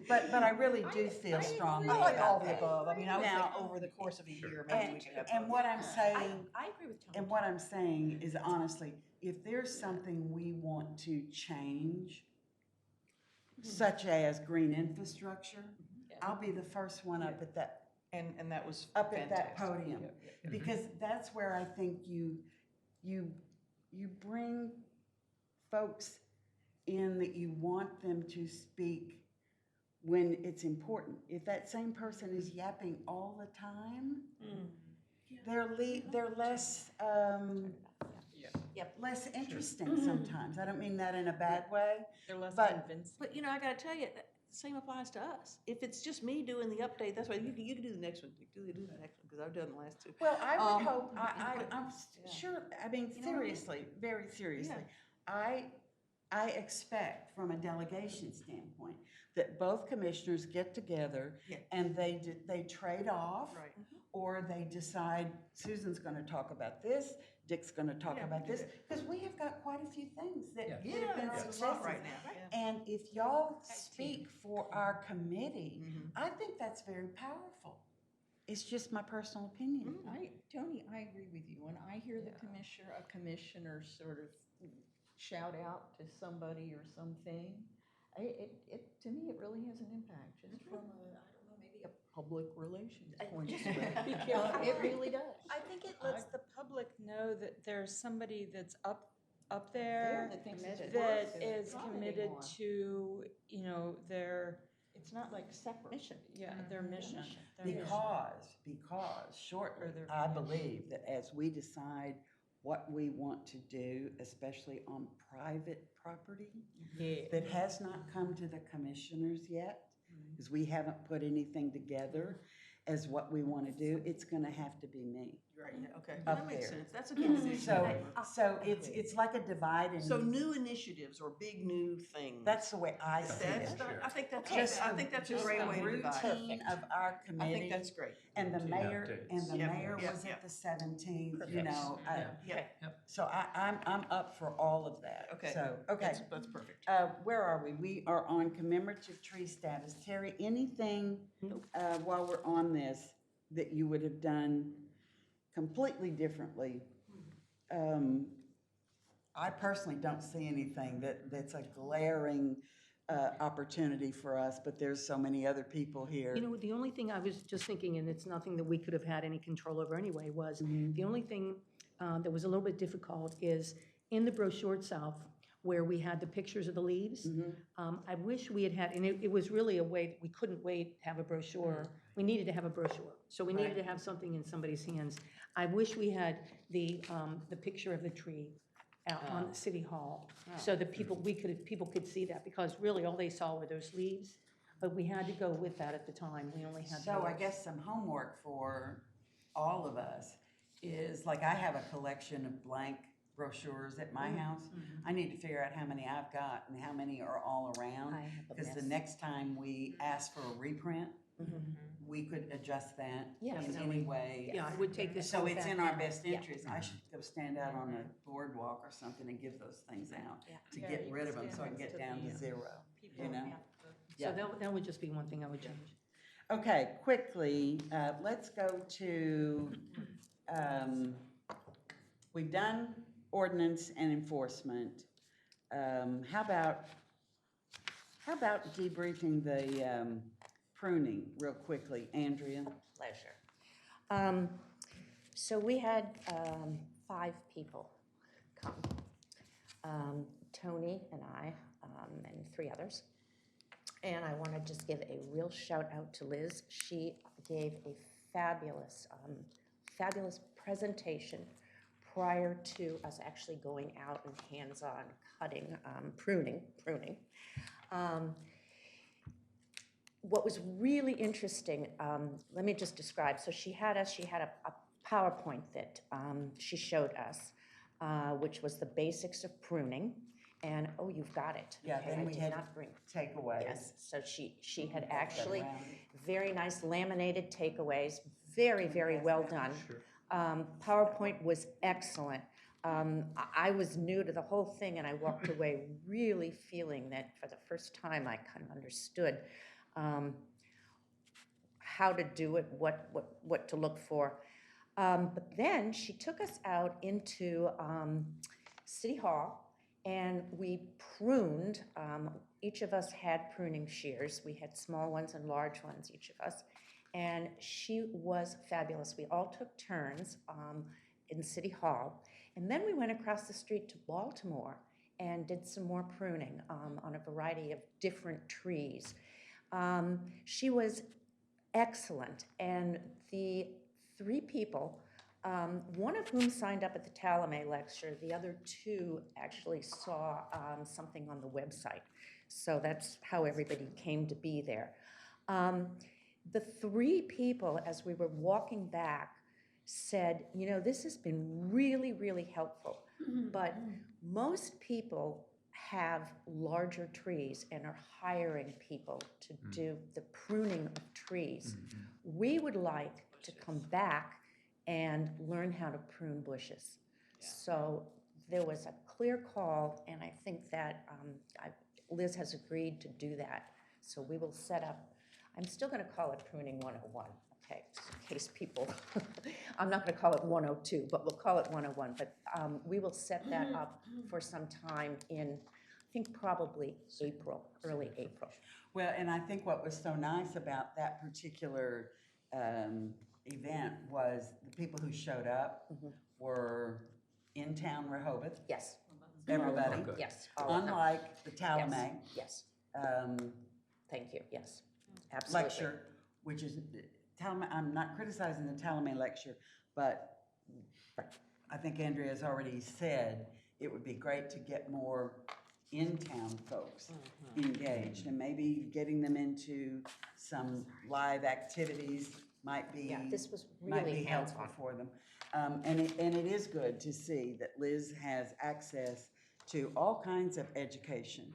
But I really do feel strongly I like all about the that. above. I mean, I would think Now- over the course of a year, maybe we could have. And what I'm saying, I agree with Tony. and what I'm saying is honestly, if there's something we want to change, such as green infrastructure, I'll be the first one up at that, And that was up at that fantastic. podium. Because that's where I think you bring folks in that you want them to speak when it's important. If that same person is yapping all the time, they're less, less interesting sometimes. I don't mean that in a bad way. They're less But- convincing. But, you know, I gotta tell you, that same applies to us. If it's just me doing the update, that's why you can do the next one, do the next one, because I've done the last two. Well, I would Um, hope, I'm sure, I mean, seriously, very seriously. I expect from a delegation standpoint that both commissioners get together Yeah. and they trade off. Right. Or they decide Susan's gonna talk about this, Dick's gonna talk Yeah, about we do this, because we have got quite a few things that Yeah. have Yeah, been there's a lot successes. right now. Yeah. And if y'all speak for our committee, Mhm. I think that's very powerful. It's just my personal opinion. Tony, I agree with you. When I hear a commissioner sort of shout out to somebody or something, to me, it really has an impact, just from a, I don't know, maybe a public relations point of view. It really does. I think it lets the public know that there's somebody that's up there That thinks it's that worth is commenting committed on. to, you know, their, It's not like separate. Mission. their mission. their mission. Because shortly, Or their I mission. believe that as we decide what we want to do, especially on private property, that has not come to the commissioners yet, because we haven't put anything together as what we want to do, it's gonna have to be me. Right, yeah, okay. Up That makes there. sense. That's a good decision. So it's like a divide and. So new initiatives or big new things. That's the way I see That's, it. I think that's, Just I think that's a just great the way to divide it. routine of our I committee. think that's great. And the Routine mayor, updates. and the Yep, mayor yep, was yep. at the 17th, you Yes. know, Yeah, so I'm up for all of that. okay. So, okay, That's perfect. where are we? We are on commemorative tree status. Terry, anything, while we're on this, that you would have done completely differently? I personally don't see anything that's a glaring, opportunity for us, but there's so many other people here. You know, the only thing I was just thinking, and it's nothing that we could have had any control over anyway, was the only thing that was a little bit difficult is in the brochure itself, where we had the pictures of the leaves. I wish we had, and it was really a way, that we couldn't wait to have a brochure. We needed to have a brochure, so we needed to have something in somebody's hands. I wish we had the picture of the tree out on City Hall, so that people could see that, because really all they saw were those leaves. But we had to go with that at the time. We only had. So I those. guess some homework for all of us is, like, I have a collection of blank brochures at my house. I need to figure out how many I've got and how many are all around. I have a Because the mess. next time we ask for a reprint, we could adjust that Yeah, in definitely. any way. Yeah, I would take this. So whole it's back in our now. best Yeah. interest. I should go stand out on the boardwalk or something and give those things out Yeah. to Yeah, get you rid can of them stand so I can next get to down the, to zero, People, you know? So that would just be one thing I would change. Okay, quickly, let's go to, we've done ordinance and enforcement. How about debriefing the pruning real quickly, Andrea? Pleasure. So we had 5 people come. Tony and I, and 3 others. And I want to just give a real shout out to Liz. She gave a fabulous, fabulous presentation prior to us actually going out and hands-on cutting, pruning. What was really interesting, let me just describe. So she had a PowerPoint that she showed us, which was the basics of pruning. And, oh, you've got it. Yeah, Okay, then I we did had not bring. takeaways. Yes, so she had Pass that actually, around. very nice laminated takeaways, very, very well done. PowerPoint was excellent. I was new to the whole thing, and I walked away really feeling that for the first time I kind of understood how to do it, what to look for. But then she took us out into City Hall, and we pruned. Each of us had pruning shears. We had small ones and large ones, each of us. And she was fabulous. We all took turns in City Hall. And then we went across the street to Baltimore and did some more pruning on a variety of different trees. She was excellent. And the 3 people, one of whom signed up at the Talamay lecture, the other 2 actually saw something on the website. So that's how everybody came to be there. The 3 people, as we were walking back, said, you know, this has been really, really helpful, but most people have larger trees and are hiring people to do the pruning of trees. We would like to come back and learn how to prune bushes. So there was a clear call, and I think that Liz has agreed to do that. So we will set up, I'm still going to call it Pruning 101, okay, just in case people, I'm not going to call it 102, but we'll call it 101. But we will set that up for some time in, I think probably April, early April. Well, and I think what was so nice about that particular event was the people who showed up were in town Rehoboth, Yes, everybody. Okay. yes, all of them. Unlike the Talamay Yes, thank you, yes, absolutely. lecture, which is, Talamay, I'm not criticizing the Talamay lecture, but I think Andrea has already said it would be great to get more in-town folks engaged, and maybe getting them into some live activities might be, Yeah, this was might really be helpful hands-on. for them. And it is good to see that Liz has access to all kinds of education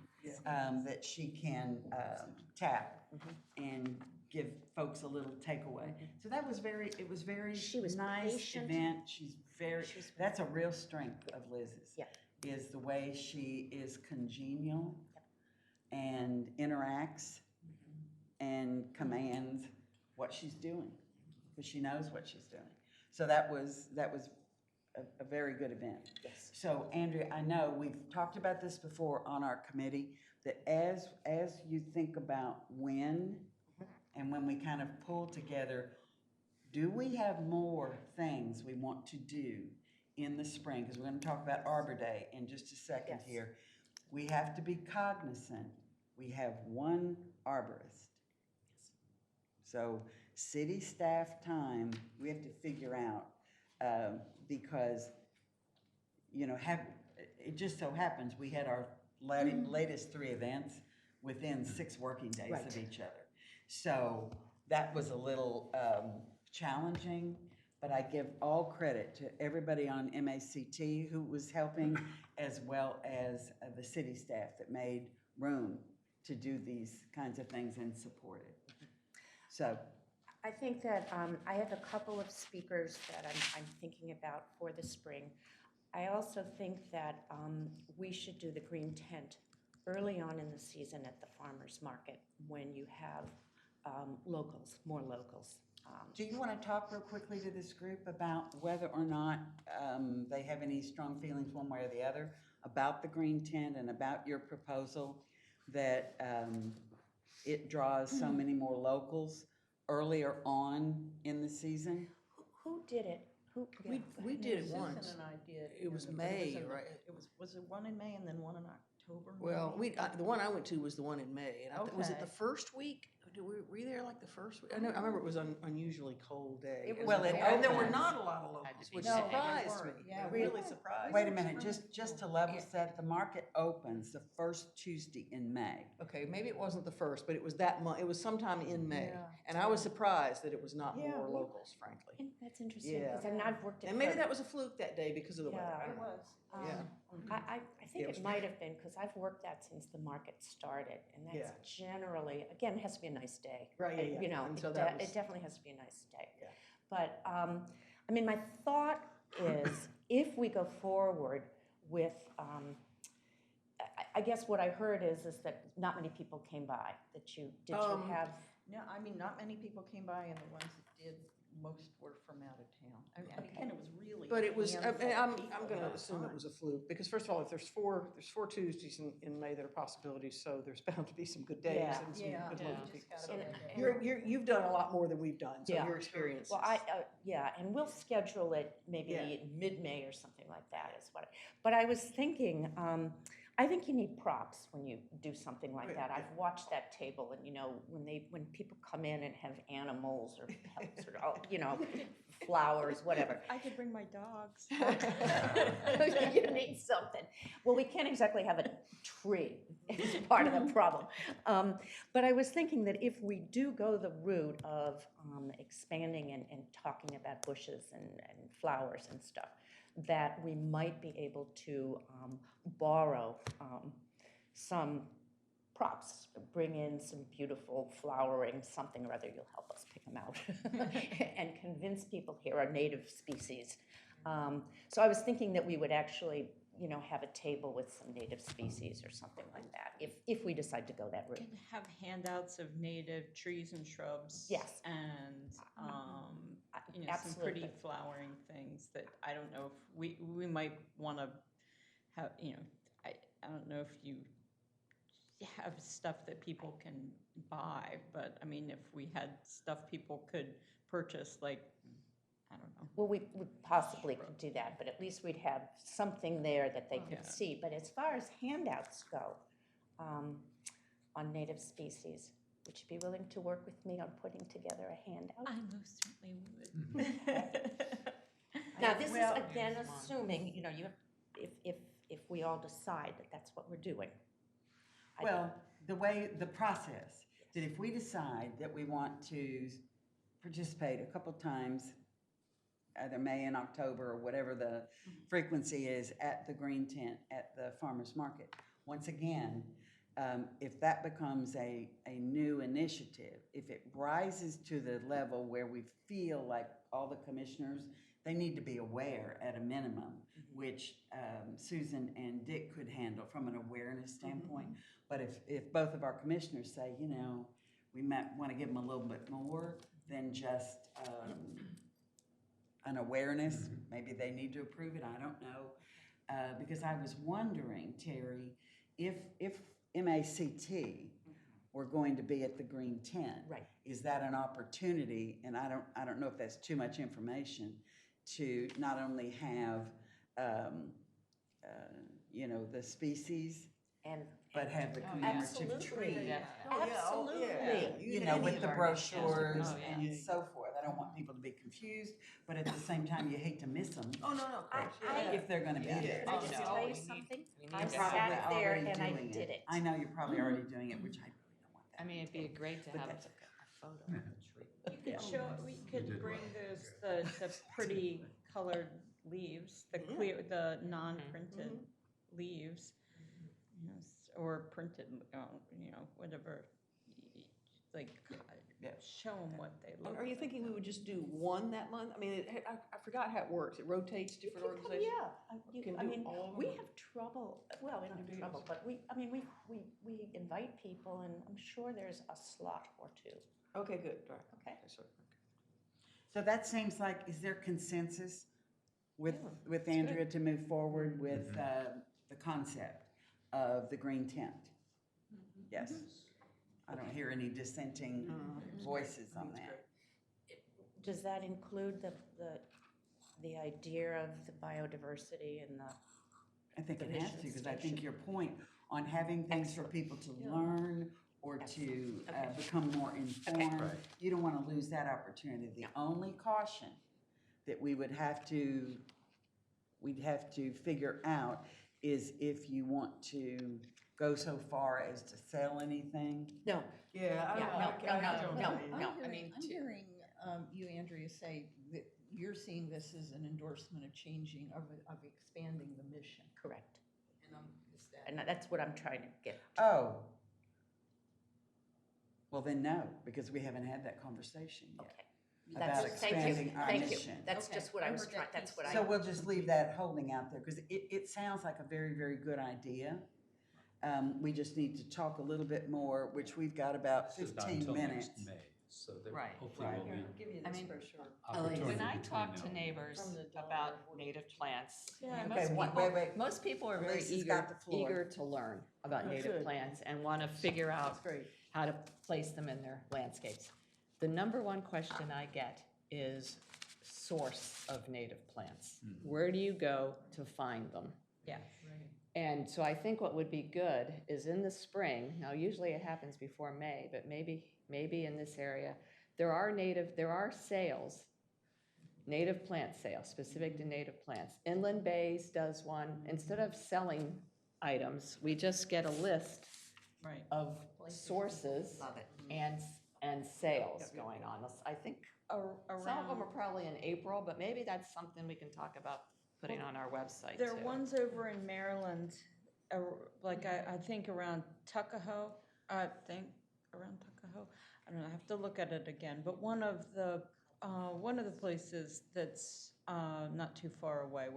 that she can tap and give folks a little takeaway. So that was it was very She was nice patient. event. That's a real strength of Liz's. Yeah. Is the way she is congenial and interacts and commands what she's doing, because she knows what she's doing. So that was a very good event. Yes. So Andrea, I know we've talked about this before on our committee, that as you think about when and when we kind of pull together, do we have more things we want to do in the spring? Because we're going to talk about Arbor Day in just a second Yes. here. We have to be cognizant. We have one arborist. So city staff time, we have to figure out, because, you know, it just so happens we had our latest 3 events within 6 working days of each other. So that was a little challenging, but I give all credit to everybody on MACT who was helping, as well as the city staff that made room to do these kinds of things and support it. So, I think that I have a couple of speakers that I'm thinking about for the spring. I also think that we should do the green tent early on in the season at the farmer's market when you have locals, more locals. do you want to talk real quickly to this group about whether or not they have any strong feelings one way or the other about the green tent and about your proposal that it draws so many more locals earlier on in the season? Who did it? Who? yeah, go We ahead. did it Susan once. and I did. It was but May, in the- right? Was it one in May and then one in October? Well, maybe? the one I went to was the one in May, and was it Okay. the first week? were you there like the first week? I remember it was an unusually cold day. It was Well, it And there were opens. not a lot of locals, which No, surprised me. Yeah, Really surprised Wait a me. minute, just to level set, the market opens the first Tuesday in May. Okay, maybe it wasn't the first, but it was that month, it was sometime in May. Yeah. And I was surprised that it was not Yeah, more we- locals, frankly. That's interesting, Yeah. because I mean, I've worked at. And maybe Kirk. that was a fluke that day because of the weather. I Yeah. don't know. Yeah. I think it was it might have been, because I've worked that since the market started, and that's Yeah. generally, again, it has to be a nice day. Right, yeah, yeah. You know, And it so that was- it definitely has to be a nice day. Yeah. But, I mean, my thought is, if we go forward with, I guess what I heard is that not many people came by, that did you have? No, I mean, not many people came by, and the ones that did, most were from out of town. I mean, Okay. again, it was really. But it was, handful of I'm people gonna at a assume it time. was a fluke, because first of all, if there's four Tuesdays in May that are possibilities, so there's bound to be some good days Yeah. and some Yeah. good Yeah. looking Just people. gotta So be And- there. you've done a lot more than we've done, so Yeah. your experience. Well, yeah, and we'll schedule it maybe Yeah. mid-May or something like that is what, but I was thinking, I think you need props when you do something like Right, that. yeah. I've watched that table and, you know, when people come in and have animals or pets or, you know, flowers, whatever. I could bring my dogs. You need something. Well, we can't exactly have a tree, is part of the problem. But I was thinking that if we do go the route of expanding and talking about bushes and flowers and stuff, that we might be able to borrow some props, bring in some beautiful flowering, something or other, you'll help us pick them out, and convince people here are native species. So I was thinking that we would actually, you know, have a table with some native species or something like that, if we decide to go that route. Can have handouts of native trees and shrubs. Yes. And, you know, some Absolutely. pretty flowering things that I don't know if we might want to have, you know, I don't know if you have stuff that people can buy, but I mean, if we had stuff people could purchase, like, I don't know. Well, we possibly could do that, but at least we'd have something there that they could Yeah. see. But as far as handouts go, on native species, would you be willing to work with me on putting together a handout? I most certainly would. Now, this is Well- again assuming, you know, if we all decide that that's what we're doing. I Well, the process, that if we decide that we want to participate a couple times, either May and October or whatever the frequency is at the Green Tent at the farmer's market, once again, if that becomes a new initiative, if it rises to the level where we feel like all the commissioners, they need to be aware at a minimum, which Susan and Dick could handle from an awareness standpoint. But if both of our commissioners say, you know, we might want to give them a little bit more than just an awareness, maybe they need to approve it, I don't know. Because I was wondering, Terry, if MACT were going to be at the Green Tent. Right. Is that an opportunity, and I don't know if that's too much information, to not only have, you know, the species, And but have the commemorative tree. Yeah. absolutely. You know, with the brochures Oh, yeah. and so forth. I don't want people to be confused, but at the same time, you hate to miss them Oh, no, of course, yeah. if they're gonna be there. Can I Oh, just no, tell we you need- something? we need I to sat Probably there already and I doing did it. I know you're probably already doing it, which I really don't want that. I mean, it'd be great to But have that's a photo of the tree. You could show, we could bring the pretty colored leaves, the clear, the non-printed leaves, you know, or printed, you know, whatever, like, Yeah. show them what they look like. Are you thinking we would just do one that month? I mean, I forgot how it works. It rotates different You can come- organizations? Yeah, Can I do mean, all of we them. have trouble, well, we don't have trouble, but we invite people and I'm sure there's a slot or two. Okay, good, all right. Okay. So that seems like, is there consensus with Andrea to move forward with the concept of the Green Tent? Yes. I don't hear any dissenting voices on that. Does that include the idea of the biodiversity and the? I think The it has to, mission because I think station. your point on having things for people to learn or Yes. to Okay. become more informed. Right. You don't want to lose that opportunity. The only caution that we'd have to figure out is if you want to go so far as to sell anything. No, Yeah, I mean, I'm hearing you, Andrea, say that you're seeing this as an endorsement of changing, of expanding the mission. correct. And is that? And that's what I'm trying to get to. Oh. Well, then no, because we haven't had that conversation yet. Okay. About Thank you, expanding our thank you. mission. That's Okay, just what I I was heard trying, that that's piece. what I. So we'll just leave that holding out there, because it sounds like a very, very good idea. We just need to talk a little bit more, which we've got about This is not 15 until minutes. next May, so there Right. hopefully Right. will be Give you I this mean, brochure. opportunity When I between talk now to and then. neighbors about native plants, Yeah, most Okay, people, wait. most people are very Lisa's got eager, the floor. eager to learn about native Good. plants and want to figure out how to place them in their landscapes. The number one question I get is source of native plants. Where do you go to find them? Yeah. And so I think what would be good is in the spring, now usually it happens before May, but maybe in this area, there are sales, native plant sales, specific to native plants. Inland Bays does one. Instead of selling items, we just get a list Right. of sources Love it. and sales going on. I think some of them are Around, probably in April, but maybe that's something we can talk about putting on our website there are too. ones over in Maryland, like I think around Tuckahoe, I think around Tuckahoe. I don't know, I have to look at it again, but one of the places that's not too far away,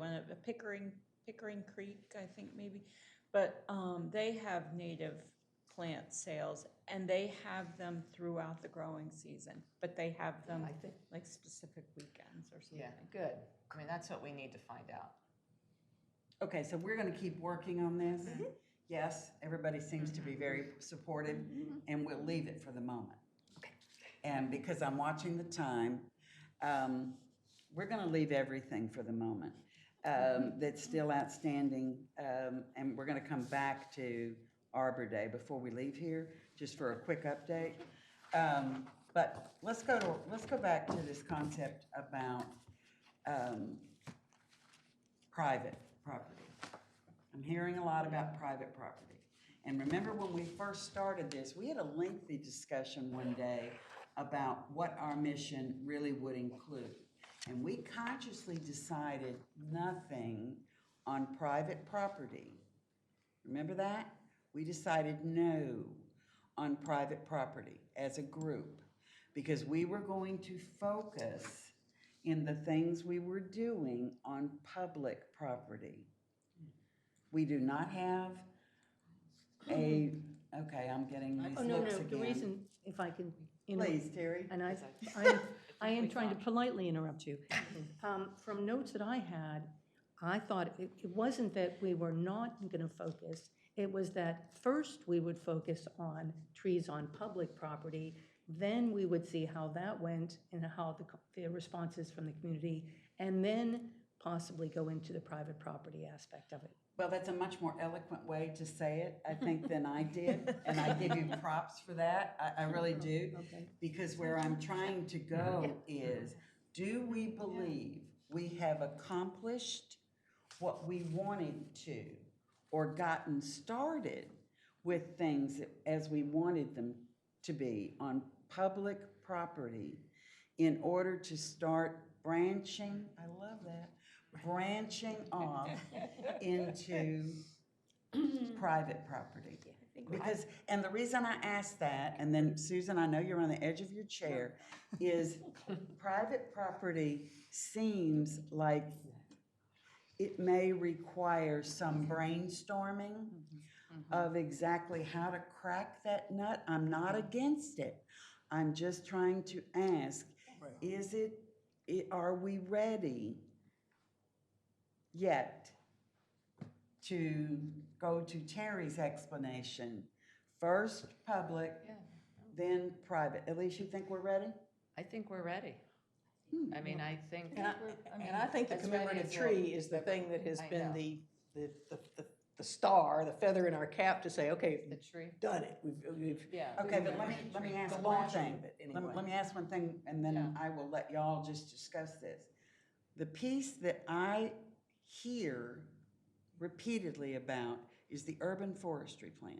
Pickering Creek, I think maybe, but they have native plant sales and they have them throughout the growing season, but they have them I think- like specific weekends or something. Yeah, good. I mean, that's what we need to find out. Okay, so we're gonna keep working on this. Yes, everybody seems to be very supportive, and we'll leave it for the moment. Okay. And because I'm watching the time, we're gonna leave everything for the moment that's still outstanding, and we're gonna come back to Arbor Day before we leave here, just for a quick update. But let's go back to this concept about private property. I'm hearing a lot about private property. And remember when we first started this, we had a lengthy discussion one day about what our mission really would include. And we consciously decided nothing on private property. Remember that? We decided no on private property as a group, because we were going to focus in the things we were doing on public property. We do not have okay, I'm getting these Oh, no, looks no, again. the reason, if I can, Please, Terry. and I am trying to politely interrupt you. From notes that I had, I thought it wasn't that we were not going to focus, it was that first we would focus on trees on public property, then we would see how that went and how the responses from the community, and then possibly go into the private property aspect of it. Well, that's a much more eloquent way to say it, I think, than I did, and I give you props for that, I really do. Okay. Because where I'm trying to go is, do we believe we have accomplished what we wanted to, or gotten started with things as we wanted them to be on public property in order to start branching, I love that, branching off into private property? Because, and the reason I ask that, and then Susan, I know you're on the edge of your chair, is private property seems like it may require some brainstorming of exactly how to crack that nut. I'm not against it. I'm just trying to ask, are we ready yet to go to Terry's explanation? First public, then private. Elise, you think we're ready? I think we're ready. I mean, I think. And I think the as ready commemorative as tree we'll is the ever- thing that has I been know. the the star, the feather in our cap to say, okay, The tree? we've done it. We've Yeah. Okay, but let me ask the one launching thing. of it, Let anyway. me ask one thing, and then I will let y'all just discuss this. The piece that I hear repeatedly about is the urban forestry plan.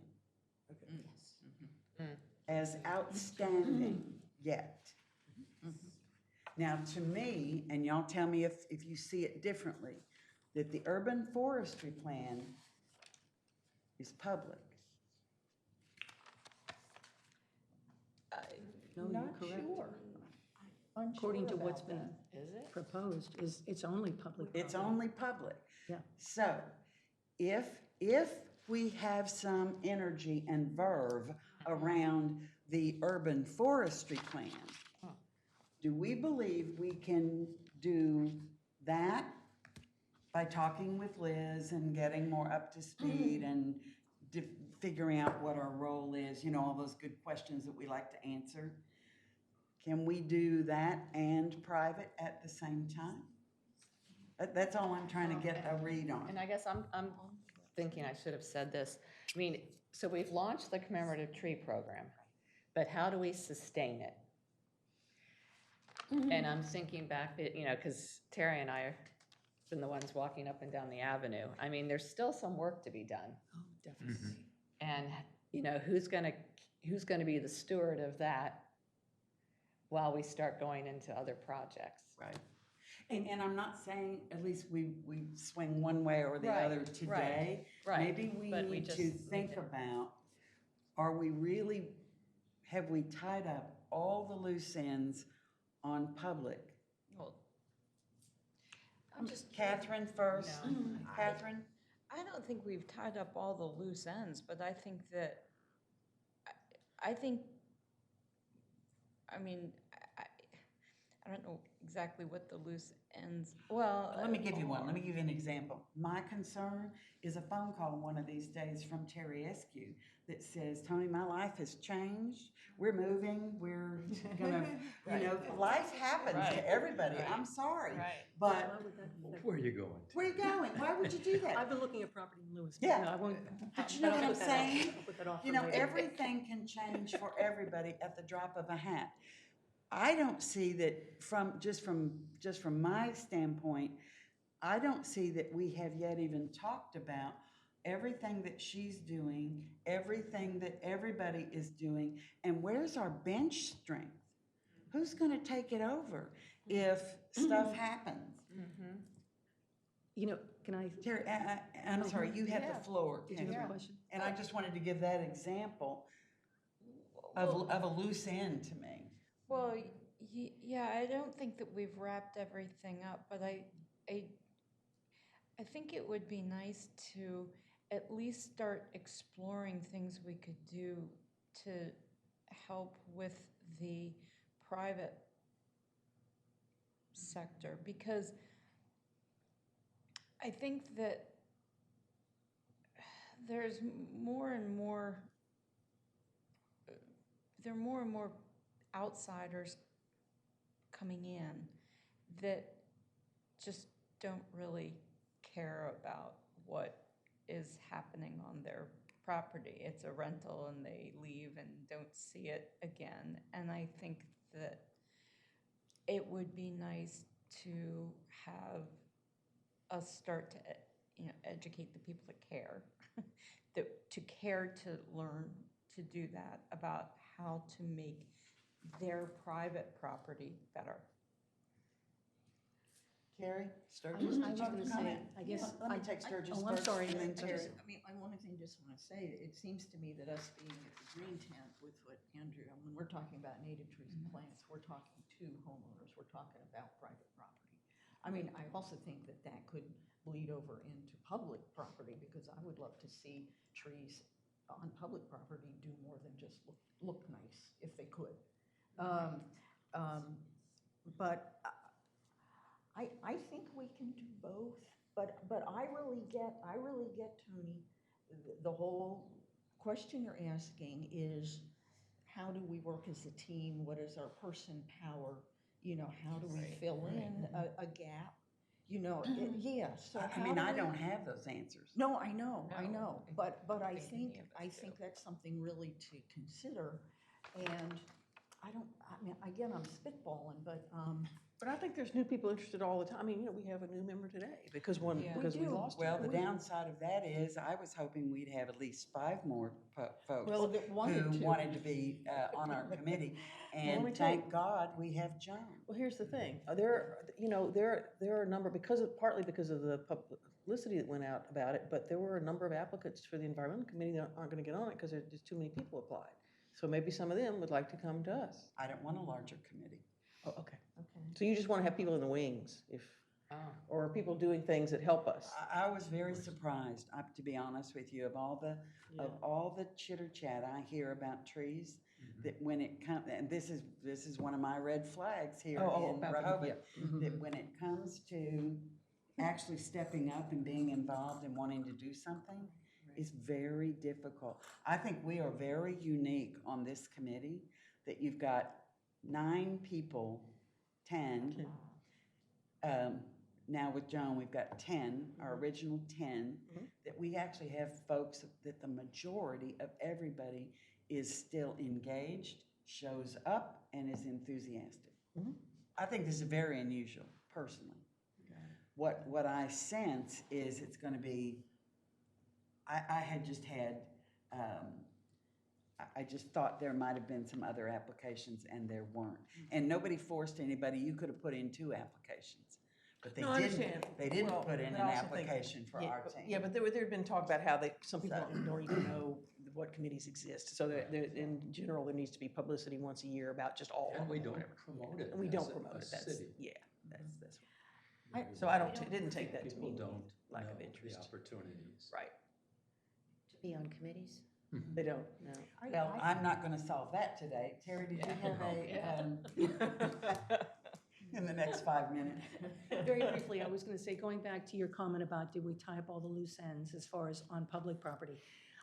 As outstanding yet. Now, to me, and y'all tell me if you see it differently, that the urban forestry plan is public. No, Not you're correct. sure. According to Unsure what's about been that. Is it? proposed, it's only public It's property. only public. Yeah. So, if we have some energy and verve around the urban forestry plan, do we believe we can do that by talking with Liz and getting more up to speed and figuring out what our role is, you know, all those good questions that we like to answer? Can we do that and private at the same time? That's all I'm trying to get a read on. And I guess I'm thinking I should have said this. I mean, so we've launched the Commemorative Tree program, but how do we sustain it? And I'm thinking back that, you know, because Terry and I have been the ones walking up and down the avenue. I mean, there's still some work to be done. Oh, definitely. And, you know, who's gonna be the steward of that while we start going into other projects? Right. And I'm not saying, at least we swing one way or the Right, other today. right, Maybe we but we need just to need think to- about, have we tied up all the loose ends on public? Well, I'm just. Catherine first. No. Catherine? I don't think we've tied up all the loose ends, but I think that, I think, I mean, I don't know exactly what the loose ends, well. Let me give you one. Let me give you an example. My concern is a phone call one of these days from Terry Eskew that says, Tony, my life has changed. We're moving. We're gonna, you know, life happens to everybody. I'm sorry. Right. But Where are you going? where are you going? Why would you do that? I've been looking at property in Lewis. Yeah. No, I won't. But you know what I'm saying? I'll put that off You for know, later. everything can change for everybody at the drop of a hat. I don't see that just from my standpoint, I don't see that we have yet even talked about everything that she's doing, everything that everybody is doing, and where's our bench strength? Who's gonna take it over if stuff happens? You know, can I, Terry, I'm sorry, you had the floor. did you have a Catherine. question? And I just wanted to give that example of a loose end to me. Well, yeah, I don't think that we've wrapped everything up, but I think it would be nice to at least start exploring things we could do to help with the private sector, because I think that there's more and more, there are more and more outsiders coming in that just don't really care about what is happening on their property. It's a rental and they leave and don't see it again. And I think that it would be nice to have us start to, you know, educate the people that care, to care to learn to do that, about how to make their private property better. Carrie, I was just gonna say, I guess. Let me take Sturgis Oh, I'm first sorry. and then I Terry. one thing just want to say, it seems to me that us being at the green tent with what Andrew, when we're talking about native trees and plants, we're talking to homeowners, we're talking about private property. I mean, I also think that that could bleed over into public property, because I would love to see trees on public property do more than just look nice, if they could. But I think we can do both, but I really get, Tony, the whole question you're asking is, how do we work as a team? What is our person power? You know, how do we fill in a gap? You know, yeah, so I how mean, do I we- don't have those answers. No, I know, No, but I think think, any of us do. that's something really to consider. And I mean, again, I'm spitballing, but, But I think there's new people interested all the time. I mean, you know, we have a new member today because Yeah. because we do. lost Well, one. the downside of that is, I was hoping we'd have at least 5 more folks Well, that wanted who to. wanted to be on our committee. let me And tell you- thank God we have Joan. Well, here's the thing, there are a number, partly because of the publicity that went out about it, but there were a number of applicants for the environmental committee that aren't gonna get on it because there's just too many people applied. So maybe some of them would like to come to us. I don't want a larger committee. Oh, okay. Okay. So you just wanna have people in the wings, Oh. or people doing things that help us? I was very surprised, to be honest with you, of all the chitter chat I hear about trees, that when it comes, and this is one of my red flags here in about Rehoboth, yeah. that when it comes to actually stepping up and being involved and wanting to do something, is very difficult. I think we are very unique on this committee, that you've got 9 people, 10. Now with Joan, we've got 10, our original 10, that we actually have folks that the majority of everybody is still engaged, shows up, and is enthusiastic. I think this is very unusual, personally. What I sense is it's gonna be, I had just had, I just thought there might have been some other applications, and there weren't. And nobody forced anybody, you could have put in 2 applications, but they No, I didn't. understand. They didn't Well, put in but an I also think- application for Yeah, our but- team. Yeah, but there'd been talk about how some people don't even know what committees exist. So in general, there needs to be publicity once a year about just all of them. And we don't whatever. promote it And we as don't a- promote a it, that's, city. yeah, that's. I- So it didn't take that to People mean don't lack know of the interest. opportunities. Right, To be on committees? they don't, no. Well, I'm not gonna solve that today. Terry, did you have in the next 5 minutes? Very briefly, I was going to say, going back to your comment about did we tie up all the loose ends as far as on public property?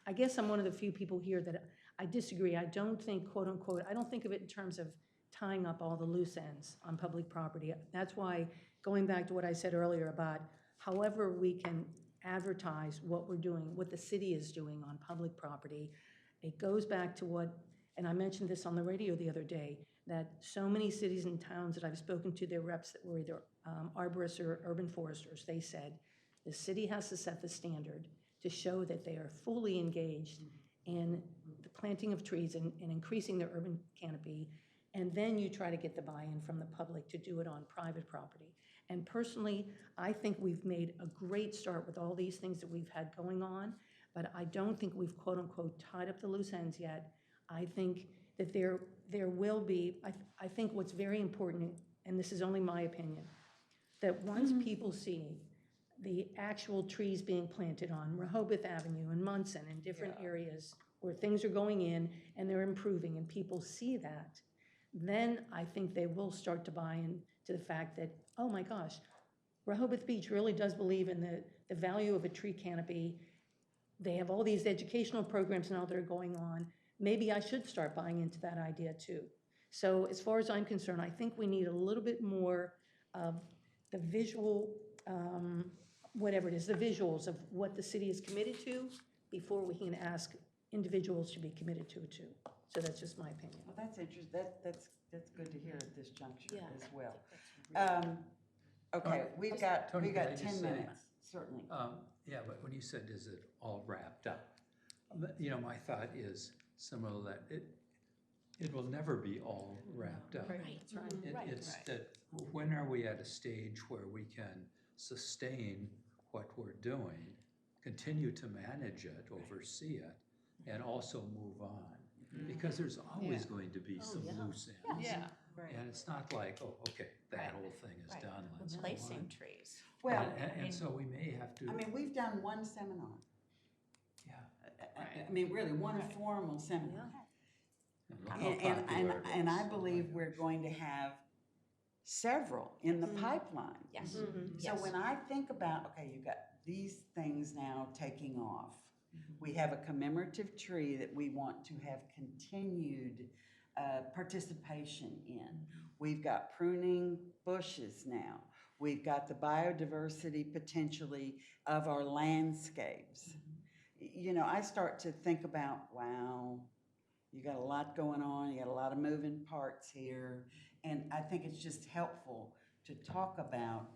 I guess I'm one of the few people here that I disagree. I don't think, quote unquote, I don't think of it in terms of tying up all the loose ends on public property. That's why, going back to what I said earlier about however we can advertise what we're doing, what the city is doing on public property, it goes back to what, and I mentioned this on the radio the other day, that so many cities and towns that I've spoken to, their reps that were either arborists or urban foresters, they said, the city has to set the standard to show that they are fully engaged in the planting of trees and increasing their urban canopy, and then you try to get the buy-in from the public to do it on private property. And personally, I think we've made a great start with all these things that we've had going on, but I don't think we've quote-unquote tied up the loose ends yet. I think that there will be, I think what's very important, and this is only my opinion, that once people see the actual trees being planted on Rehoboth Avenue and Munson and different areas where things are going in and they're improving and people see that, then I think they will start to buy in to the fact that, oh my gosh, Rehoboth Beach really does believe in the value of a tree canopy. They have all these educational programs now that are going on. Maybe I should start buying into that idea too. So as far as I'm concerned, I think we need a little bit more of the visual, whatever it is, the visuals of what the city is committed to before we can ask individuals to be committed to it too. So that's just my opinion. Well, that's interesting. That's good to hear at this juncture Yeah, as well. That's really- Okay, we've got Tony, can I 10 just say- minutes, certainly. Yeah, but when you said, is it all wrapped up? You know, my thought is similar, that it will never be all wrapped up. Right, that's right. It's that, when are we at a stage where we can sustain what we're doing, continue to manage it, oversee it, and also move on? Because there's always going to be some loose ends. Yeah. And it's not like, oh, okay, that whole thing is Right. done, let's move Replacing on. trees. Well, And so we may have to, I mean, we've done one seminar. yeah. I mean, really, one formal seminar. look how popular it And I is. believe we're going to have several in the pipeline. Yes. So Yes. when I think about, okay, you've got these things now taking off. We have a commemorative tree that we want to have continued participation in. We've got pruning bushes now. We've got the biodiversity potentially of our landscapes. You know, I start to think about, wow, you got a lot going on, you got a lot of moving parts here. And I think it's just helpful to talk about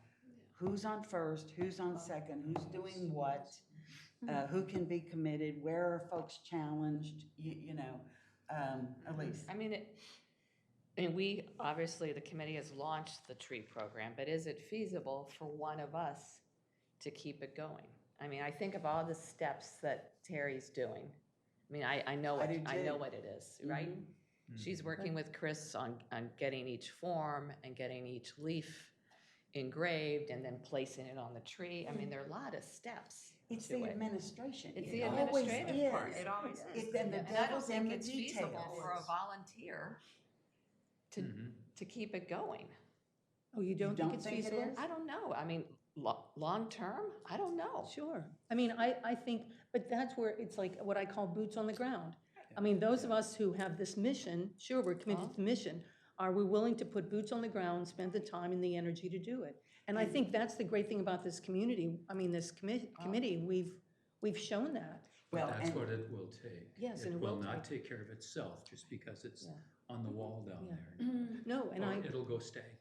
who's on first, who's on second, who's doing what, who can be committed, where are folks challenged, you know, Elise. I mean, we, obviously, the committee has launched the tree program, but is it feasible for one of us to keep it going? I mean, I think of all the steps that Terry's doing. I mean, I know I it, do I know too. what it is, right? She's working with Chris on getting each form and getting each leaf engraved and then placing it on the tree. I mean, there are a lot of steps It's to the it. administration. It's It the always administrative part. is. It always is. It's in the And I don't devil's in think the it's feasible details. for a volunteer to keep it going. Oh, you don't think it's think it feasible? is? I don't know. I mean, long-term, I don't know. Sure. I mean, I think, but that's where it's like what I call boots on the ground. I mean, those of us who have this mission, sure, we're committed to the mission. Are we willing to put boots on the ground, spend the time and the energy to do it? And I think that's the great thing about this community. I mean, this committee, we've shown that. Well, But that's and- what it will take. Yes, and It it will will not take care of itself just because it's Yeah. on the wall down Yeah. there. No, and Or I, it'll go stagnant.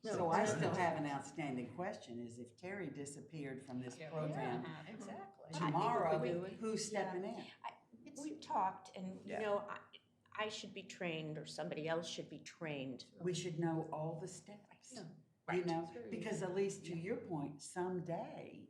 So I still have an outstanding question, is if Terry disappeared from this program Exactly. tomorrow, do it. who's stepping in? We've talked, and, Yeah. you know, I should be trained, or somebody else should be trained. We should know all the steps. Yeah. You know, because at least to your point, someday,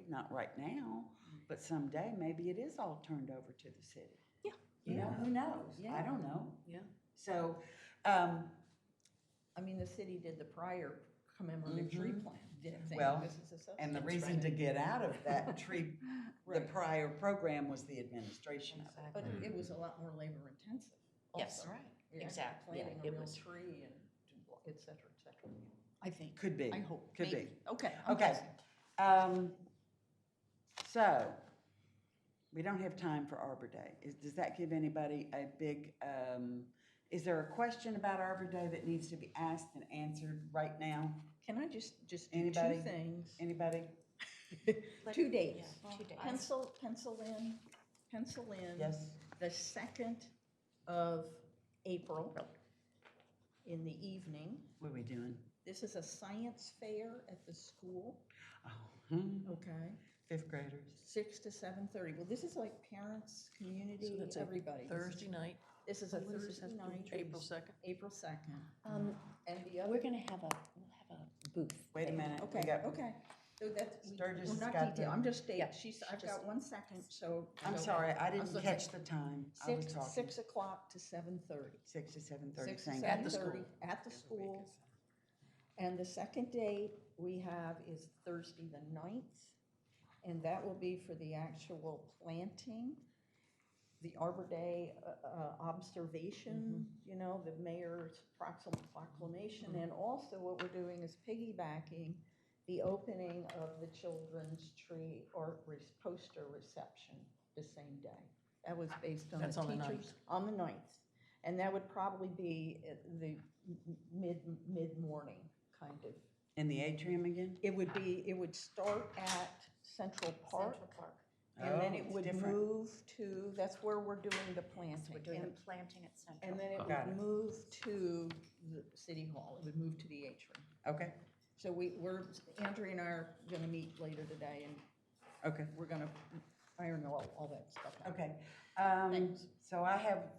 not right now, but someday, maybe it is all turned over to the city. Yeah. You know, who knows? I don't know. Yeah. So, I mean, the city did the prior commemorative tree plan, didn't think Well, this is a substance. and the reason to get out of that tree, the Right. prior program was the administration of it. But it was a lot more labor intensive. Yes, also. right. Yeah, Exactly. Yeah, Planting a it real was. tree and et cetera, et cetera. I think. Could be. I hope. Could maybe. be. Okay. I'm Okay. guessing. So, we don't have time for Arbor Day. Does that give anybody a big, is there a question about Arbor Day that needs to be asked and answered right now? Can I just do Anybody? two things? Anybody? 2 days. Yeah, 2 days. Pencil in Yes? the 2nd of April in the evening. What are we doing? This is a science fair at the school, Oh, okay? fifth graders. 6 to 7:30. Well, this is like parents, community, that's a everybody. Thursday night, This is a Thursday night. April 2nd. April 2nd. Um, And the we're other, gonna have a booth. Wait a there. minute. we okay, got- okay. So that's, Sturgis we're has not got detailed, the- I'm just Yeah, stating, I've just- got 1 second, so. I'm so- sorry, I didn't so catch the time. I was talking. 6 o'clock to 7:30. 6 to 7:30. 6 to thank you. 7:30 at the school. And the second date we have is Thursday the 9th, and that will be for the actual planting, the Arbor Day observation, you know, the mayor's proclamation, and also what we're doing is piggybacking the opening of the children's tree or poster reception the same day. That was based on the That's on the teachers. On the 9th. And that would probably be at the mid-morning, kind of. In the atrium again? It would start at Central Park. Central Park. And then Oh, it it's would different. move to, that's where we're doing the planting. We're doing And- the planting at Central. And then it Got would it. move to the city hall, it would move to the atrium. Okay, So Andrea and I are gonna meet later today, and okay, we're gonna iron all that stuff out. okay. Thanks. So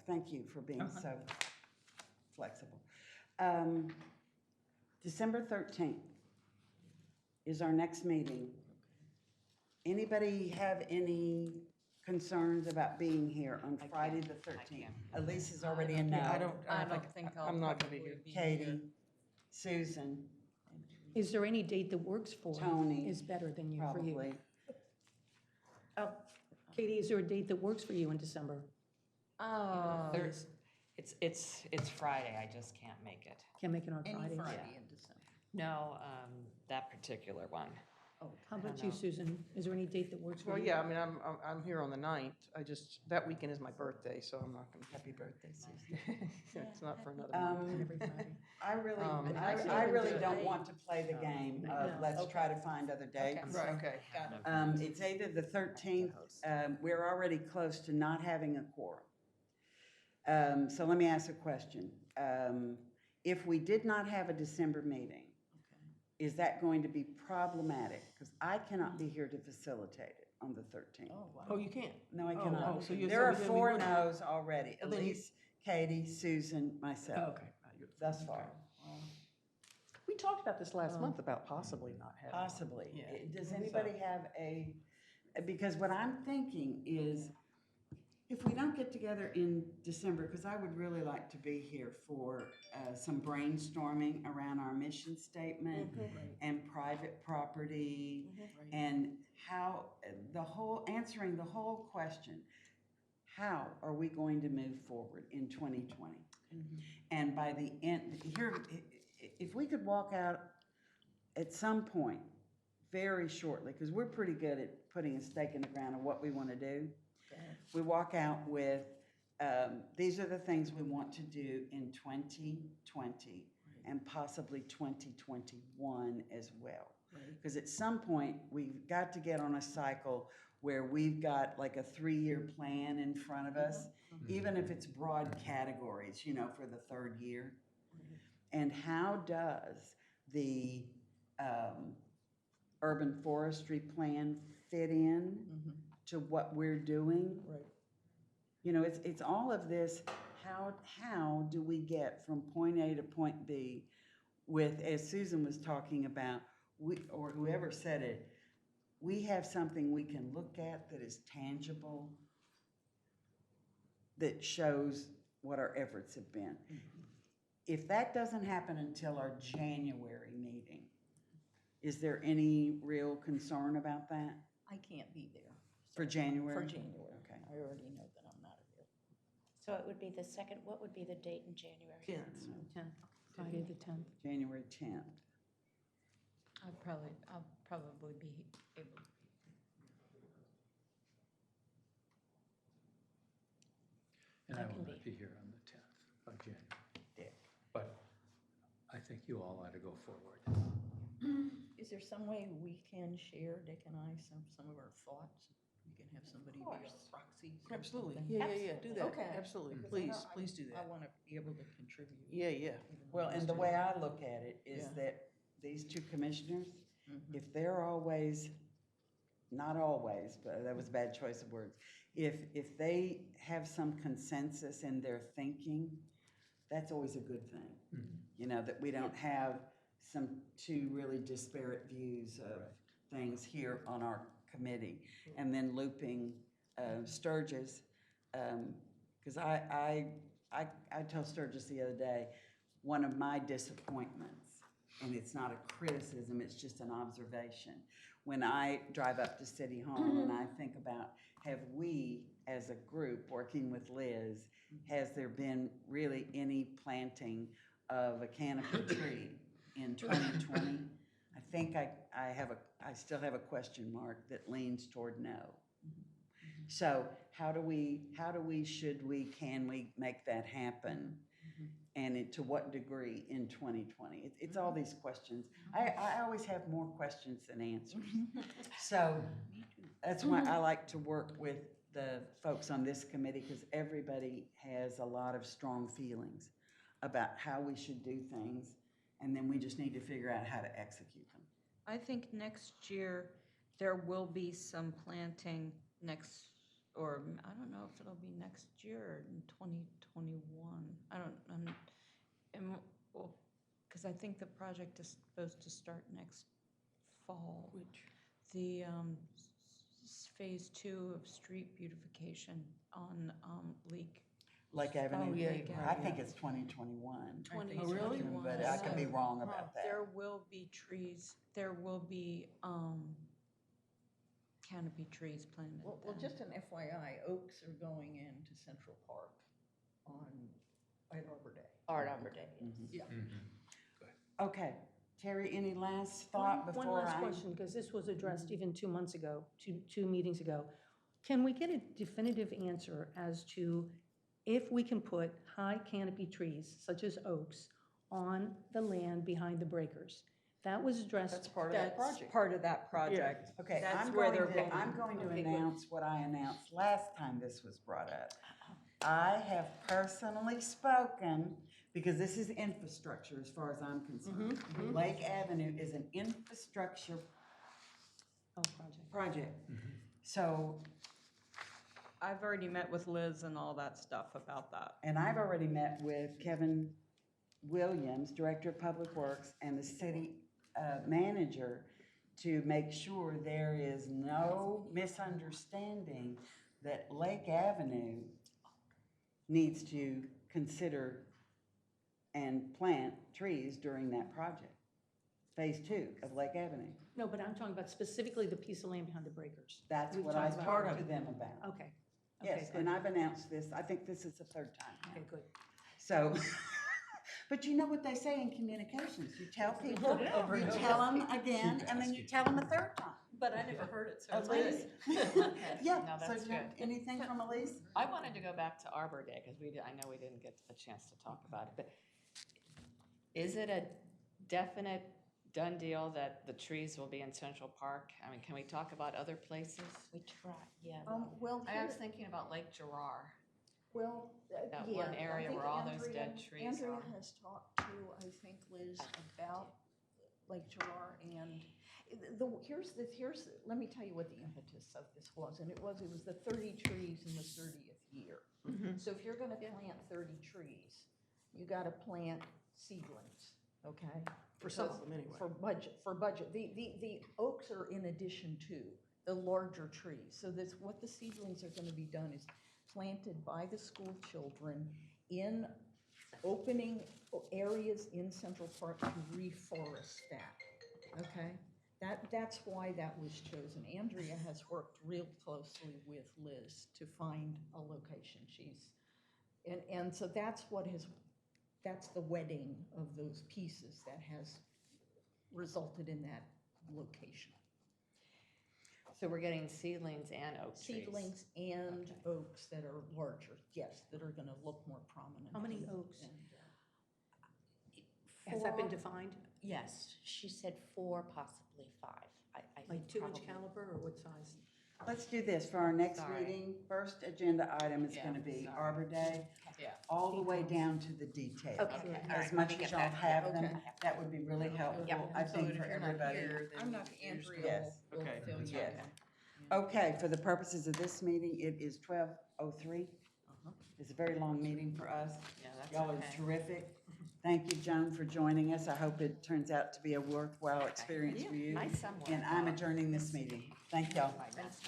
thank you for being so flexible. December 13th is our next meeting. Anybody have any concerns about being here on Friday the 13th? Elise is already a no. I don't think I'll I'm not gonna be probably here. here. Katie, Susan, Is there any date that works for you? Tony, Is better than you, for you? probably. Katie, is there a date that works for you in December? Oh. It's Friday, I just can't make it. Can't make it on Any Friday? Friday in December. No, that particular one. How about you, Susan? Is there any date that works for Well, you? yeah, I mean, I'm here on the 9th. That weekend is my birthday, so I'm not gonna. Happy birthday, Susan. It's not for another month. Every Friday. I really, Actually, I really the don't date. want to play the game of, No. let's try to find other dates. Right, okay, got it. It's either the 13th, we're already close to not having a quorum. So let me ask a question. If we did not have a December meeting, is that going to be problematic? Because I cannot be here to facilitate it on the 13th. Oh, you can't? No, I Oh, cannot. oh, so you- There so are then we 4 wouldn't- no's already, Oh, then you- Elise, Katie, Susan, myself, Okay. thus far. We talked about this last month about possibly not having. one. Possibly. Yeah. Does anybody have because what I'm thinking is, if we don't get together in December, because I would really like to be here for some brainstorming around our mission statement and private property and how answering the whole question, how are we going to move forward in 2020? And by the end, if we could walk out at some point, very shortly, because we're pretty good at putting a stake in the ground of what we want to do. We walk out with, these are the things we want to do in 2020 and possibly 2021 as well. Because at some point, we've got to get on a cycle where we've got like a 3-year plan in front of us, even if it's broad categories, for the 3rd year. And how does the urban forestry plan fit in to what we're doing? Right. It's all of this. How do we get from point A to point B with, as Susan was talking about, or whoever said it, we have something we can look at that is tangible, that shows what our efforts have been. If that doesn't happen until our January meeting, is there any real concern about that I can't be there. for January? For January. Okay. I already know that I'm not available. So it would be the second, what would be the date in January? 10th. Friday the 10th. January 10th. I'll probably be able. And I I can will not be. be here on the 10th of January. But I think you all ought to go forward. Is there some way we can share, Dick and I, some of our thoughts? We can have somebody be our proxy. or Absolutely. something? Yeah, do that. Okay. Absolutely. Because Please do I that. want to be able to contribute. Yeah. even Well, though and the it's- way I look at it is Yeah. that these 2 commissioners, Mhm. if they're always, not always, but that was a bad choice of words, if they have some consensus in their thinking, that's always a good thing. That we don't have some 2 really disparate views of things here on our committee. And then looping Sturgis, because I told Sturgis the other day, one of my disappointments, and it's not a criticism, it's just an observation. When I drive up to City Hall and I think about, have we, as a group, working with Liz, has there been really any planting of a canopy tree in 2020? I think I still have a question mark that leans toward no. So how do we, can we make that happen? And to what degree in 2020? It's all these questions. I always have more questions than answers. So that's why I like to work with the folks on this committee, because everybody has a lot of strong feelings about how we should do things, and then we just need to figure out how to execute them. I think next year, there will be some planting or I don't know if it'll be next year or in 2021. Because I think the project is supposed to start next fall. The phase 2 of street beautification on Lake. Lake Avenue. yeah, Lake I Avenue. think it's 2021. 2021. But I could be wrong about that. There will be trees, there will be canopy trees planted. Well, then. just an FYI, oaks are going into Central Park at Arbor Day. Arbor Day. Mhm. Yeah. Okay, Terry, any last thought One before last I? question, because this was addressed even 2 months ago, two meetings ago. Can we get a definitive answer as to if we can put high canopy trees, such as oaks, on the land behind the breakers? That was addressed. That's part of that That's project. part of that project. Okay, That's I'm where going they're to, building. I'm going to Okay, good. announce what I announced last time this was brought up. I have personally spoken, because this is infrastructure as far as I'm concerned. Lake Avenue is an infrastructure Oh, project. project. So, I've already met with Liz and all that stuff about that. and I've already met with Kevin Williams, Director of Public Works, and the city manager to make sure there is no misunderstanding that Lake Avenue needs to consider and plant trees during that project, Phase 2 of Lake Avenue. No, but I'm talking about specifically the piece of land behind the breakers. That's We've what I talked about talked it. to them about. Okay. Yes, good. and I've announced this, I think this is the third time now. Okay, good. So, but you know what they say in communications, you tell people, you tell them again, and then you tell them a third time. But I never heard it, so it's Elise? good. Yeah, No, so that's do you have good. anything from Elise? I wanted to go back to Arbor Day, because I know we didn't get a chance to talk about it, but is it a definite done deal that the trees will be in Central Park? I mean, can we talk about other places? We try, yeah. Well, I was thinking about Lake Gerard. Well, That yeah, one I area think where all those Andrea- dead trees Andrea are. has talked to, I think, Liz about Lake Gerard, and let me tell you what the impetus of this was, and it was the 30 trees in the 30th year. So if you're gonna plant 30 trees, you gotta plant seedlings, okay? For some of Because- them anyway. For budget. The oaks are in addition to the larger trees. So what the seedlings are gonna be done is planted by the school children in opening areas in Central Park to reforest that, okay? That's why that was chosen. Andrea has worked real closely with Liz to find a location. And so that's the wedding of those pieces that has resulted in that location. So we're getting seedlings and oak trees. Seedlings and Okay. oaks that are larger, yes, that are gonna look more prominent. How many oaks? And, Has that been defined? Yes, she said 4, possibly 5. I Like think 2-inch probably. caliber, or what size? Let's do this, for our next Sorry. meeting, first agenda item is Yeah, gonna be sorry. Arbor Day, Yeah. all the way down to the details. Okay, all As right, let much me as get y'all that. have them, Okay. that would be really helpful, I think, for everybody. I'm not, Andrea Yes. will Okay. fill you Yes. in. Okay, for the purposes of this meeting, it is 12:03. It's a very long meeting for us. Yeah, that's Y'all are okay. terrific. Thank you, Joan, for joining us. I hope it turns out to be a worthwhile experience for you. Nice somewhere. And I'm adjourning this meeting. Thank y'all. Thanks.